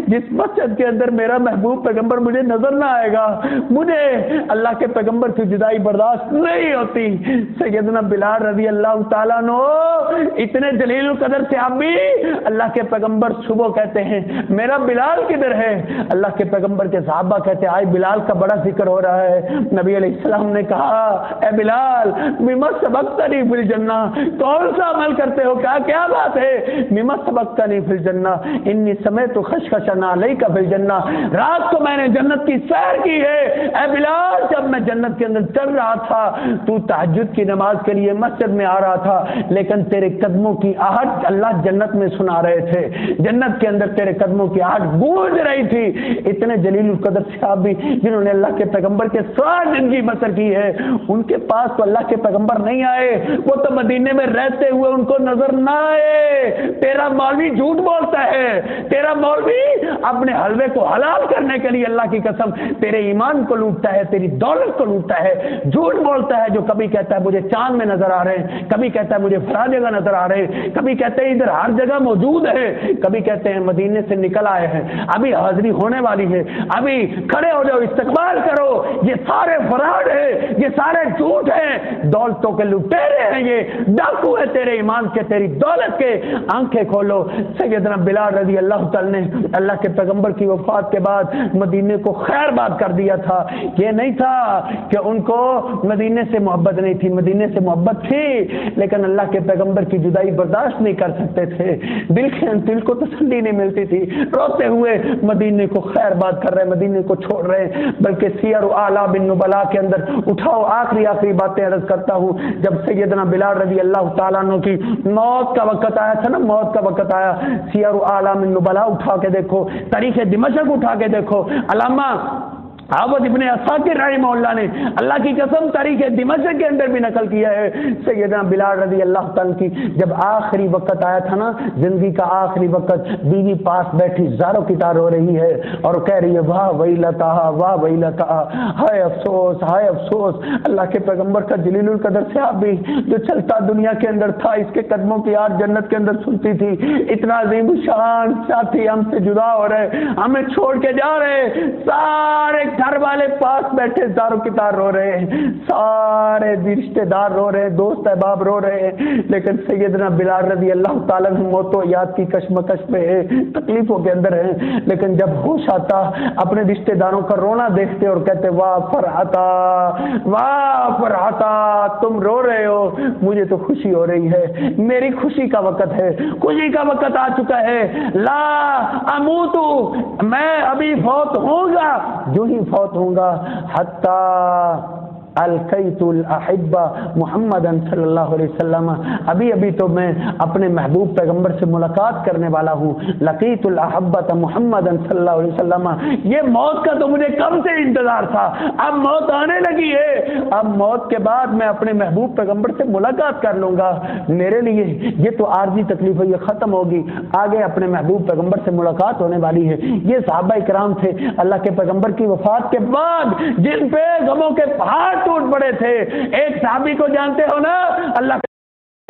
جس مسجد کے اندر میرا محبوب پیغمبر مجھے نظر نہ آئے گا؟ مجھے اللہ کے پیغمبر کی جدائی برداشت نہیں ہوتی۔ سیدنا بلال رضی اللہ تعالیٰ عنہ اتنے جلیل القدر صحابی، اللہ کے پیغمبر صبح کہتے ہیں میرا بلال کدھر ہے؟ اللہ کے پیغمبر کے صحابہ کہتے ہیں آج بلال کا بڑا ذکر ہو رہا ہے۔ نبی علیہ السلام نے کہا اے بلال مما سبقتنی فی الجنہ، کون سا عمل کرتے ہو؟ کیا بات ہے؟ مما سبقتنی فی الجنہ انی سمعت خشخشا علیک فی الجنہ، رات کو میں نے جنت کی سیر کی ہے۔ اے بلال جب میں جنت کے اندر چل رہا تھا تو تہجد کی نماز کے لیے مسجد میں آ رہا تھا، لیکن تیرے قدموں کی آہٹ اللہ جنت میں سنا رہے تھے، جنت کے اندر تیرے قدموں کی آہٹ گونج رہی تھی۔ اتنے جلیل القدر صحابی جنہوں نے اللہ کے پیغمبر کے ساتھ زندگی بسر کی ہے، ان کے پاس تو اللہ کے پیغمبر نہیں آئے، وہ تو مدینے میں رہتے ہوئے ان کو نظر نہ آئے۔ تیرا مولوی جھوٹ بولتا ہے، تیرا مولوی اپنے حلوے کو حلال کرنے کے لیے اللہ کی قسم تیرے ایمان کو لوٹتا ہے، تیری دولت کو لوٹتا ہے، جھوٹ بولتا ہے، جو کبھی کہتا ہے مجھے چاند میں نظر آ رہے ہیں، کبھی کہتا ہے مجھے فلاں جگہ نظر آ رہے ہیں، کبھی کہتے ہیں ادھر ہر جگہ موجود ہے، کبھی کہتے ہیں مدینے سے نکل آئے ہیں، ابھی حاضری ہونے والی ہے، ابھی کھڑے ہو جاؤ استقبال کرو۔ یہ سارے فراڈ ہے، یہ سارے جھوٹ ہیں، دولتوں کے لٹیرے ہیں، یہ ڈاکو ہے تیرے ایمان کے، تیری دولت کے۔ آنکھیں کھولو۔ سیدنا بلال رضی اللہ تعالی نے اللہ کے پیغمبر کی وفات کے بعد مدینے کو خیر بات کر دیا تھا۔ یہ نہیں تھا کہ ان کو مدینے سے محبت نہیں تھی، مدینے سے محبت تھی، لیکن اللہ کے پیغمبر کی جدائی برداشت نہیں کر سکتے تھے، دل کو تسلی نہیں ملتی تھی، روتے ہوئے مدینے کو خیر بات کر رہے، مدینے کو چھوڑ رہے۔ بلکہ سیر اعلام النبلاء کے اندر اٹھاؤ آخری باتیں عرض کرتا ہوں، جب سیدنا بلال رضی اللہ تعالیٰ عنہ کی موت کا وقت آیا تھا نا، موت کا وقت آیا، سیر اعلام النبلاء اٹھا کے دیکھو، تاریخ دمشق اٹھا کے دیکھو، علامہ عابد ابن عساکر رحمہ اللہ نے اللہ کی قسم تاریخ دمشق کے اندر بھی نقل کیا ہے، سیدنا بلال رضی اللہ تعالیٰ کی جب آخری وقت آیا تھا نا، زندگی کا آخری وقت، بیوی پاس بیٹھی زاروں کی طرح رو رہی ہے اور کہہ رہی ہے واہ ویلتا واہ ویلتا، ہائے افسوس ہائے افسوس۔ اللہ کے پیغمبر کا جلیل القدر صحابی جو چلتا دنیا کے اندر تھا، اس کے قدموں کی آج جنت کے اندر سنتی تھی، اتنا عظیم شان ساتھی ہم سے جدا ہو رہے، ہمیں چھوڑ کے جا رہے، سارے گھر والے پاس بیٹھے زاروں کی طرح رو رہے ہیں، سارے رشتے دار رو رہے ہیں، دوست احباب رو رہے ہیں، لیکن سیدنا بلال رضی اللہ تعالیٰ عنہ موت و حیات کی کشمکش میں ہے، تکلیفوں کے اندر ہیں، لیکن جب ہوش آتا اپنے رشتے داروں کا رونا دیکھتے اور کہتے واہ فرحتا، تم رو رہے ہو، مجھے تو خوشی ہو رہی ہے، میری خوشی کا وقت ہے، خوشی کا وقت آ چکا ہے، لا اموتو، میں ابھی فوت ہوں گا، جو ہی فوت ہوں گا، حتی القیت الاحبہ محمد صلی اللہ علیہ وسلم، ابھی تو میں اپنے محبوب پیغمبر سے ملاقات کرنے والا ہوں، لقیت الاحبہ محمد صلی اللہ علیہ وسلم۔ یہ موت کا تو مجھے کم سے انتظار تھا، اب موت آنے لگی ہے، اب موت کے بعد میں اپنے محبوب پیغمبر سے ملاقات کر لوں گا، میرے لیے یہ تو عارضی تکلیف ہے، یہ ختم ہوگی، آگے اپنے محبوب پیغمبر سے ملاقات ہونے والی ہے۔ یہ صحابہ کرام تھے اللہ کے پیغمبر کی وفات کے بعد جن پہ غموں کے پہاڑ ٹوٹ پڑے تھے۔ ایک صحابی کو جانتے ہو نا، اللہ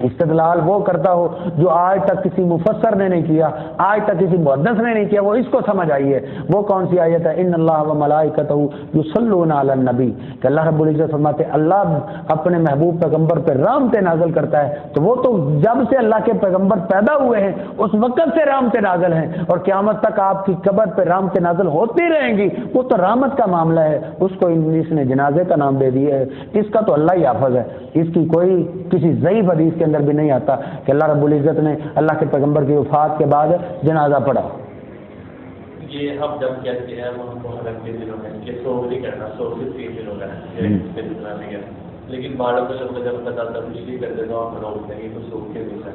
استدلال وہ کرتا ہو جو آج تک کسی مفسر نے نہیں کیا، آج تک کسی محدث نے نہیں کیا، وہ اس کو سمجھ آئی ہے۔ وہ کون سی آیت ہے؟ ان اللہ و ملائکتہ یصلون علی النبی، کہ اللہ رب العزت فرماتے ہیں اللہ اپنے محبوب پیغمبر پہ رحمتیں نازل کرتا ہے۔ تو وہ تو جب سے اللہ کے پیغمبر پیدا ہوئے ہیں اس وقت سے رحمتیں نازل ہیں، اور قیامت تک آپ کی قبر پہ رحمتیں نازل ہوتی رہیں گی۔ وہ تو رحمت کا معاملہ ہے، اس کو انگلش نے جنازے کا نام دے دیا ہے، اس کا تو اللہ ہی حافظ ہے۔ اس کی کوئی کسی ضعیف حدیث کے اندر بھی نہیں آتا کہ اللہ رب العزت نے اللہ کے پیغمبر کی وفات کے بعد جنازہ پڑھا۔ یہ ہم جب کہتے ہیں ہم کو حلق کے دنوں میں کہ سوگ نہیں کرنا، سوگ سے 3 دن ہو گئے، لیکن بالوں کو جب پتا تھا کچھ نہیں کرتے تو ہم روک دیں گے تو سوگ کے دن ہے۔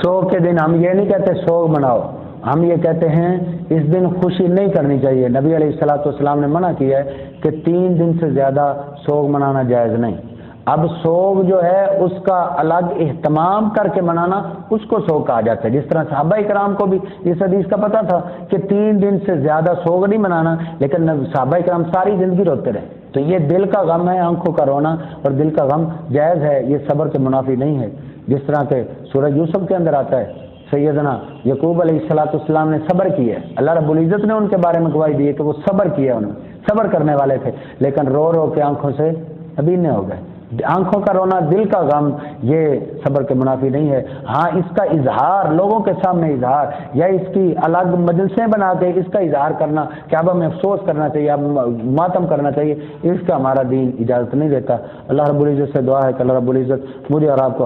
سوگ کے دن ہم یہ نہیں کہتے سوگ مناؤ، ہم یہ کہتے ہیں اس دن خوشی نہیں کرنی چاہیے۔ نبی علیہ الصلوۃ والسلام نے منع کیا ہے کہ 3 دن سے زیادہ سوگ منانا جائز نہیں۔ اب سوگ جو ہے اس کا الگ اہتمام کر کے منانا، اس کو سوگ کہا جاتا ہے۔ جس طرح صحابہ کرام کو بھی اس حدیث کا پتہ تھا کہ 3 دن سے زیادہ سوگ نہیں منانا، لیکن صحابہ کرام ساری زندگی روتے رہے۔ تو یہ دل کا غم ہے، آنکھوں کا رونا اور دل کا غم جائز ہے، یہ صبر کے منافی نہیں ہے۔ جس طرح کہ سورہ یوسف کے اندر آتا ہے سیدنا یعقوب علیہ الصلوۃ والسلام نے صبر کیا ہے، اللہ رب العزت نے ان کے بارے میں گواہی دی ہے کہ وہ صبر کیا، انہوں صبر کرنے والے تھے، لیکن رو رو کے آنکھوں سے ابینے ہو گئے۔ آنکھوں کا رونا، دل کا غم، یہ صبر کے منافی نہیں ہے۔ ہاں اس کا اظہار، لوگوں کے سامنے اظہار یا اس کی الگ مجلسیں بنا کے اس کا اظہار کرنا کہ اب ہمیں افسوس کرنا چاہیے، اب ماتم کرنا چاہیے، اس کا ہمارا دین اجازت نہیں دیتا۔ اللہ رب العزت سے دعا ہے کہ اللہ رب العزت مجھے اور آپ کو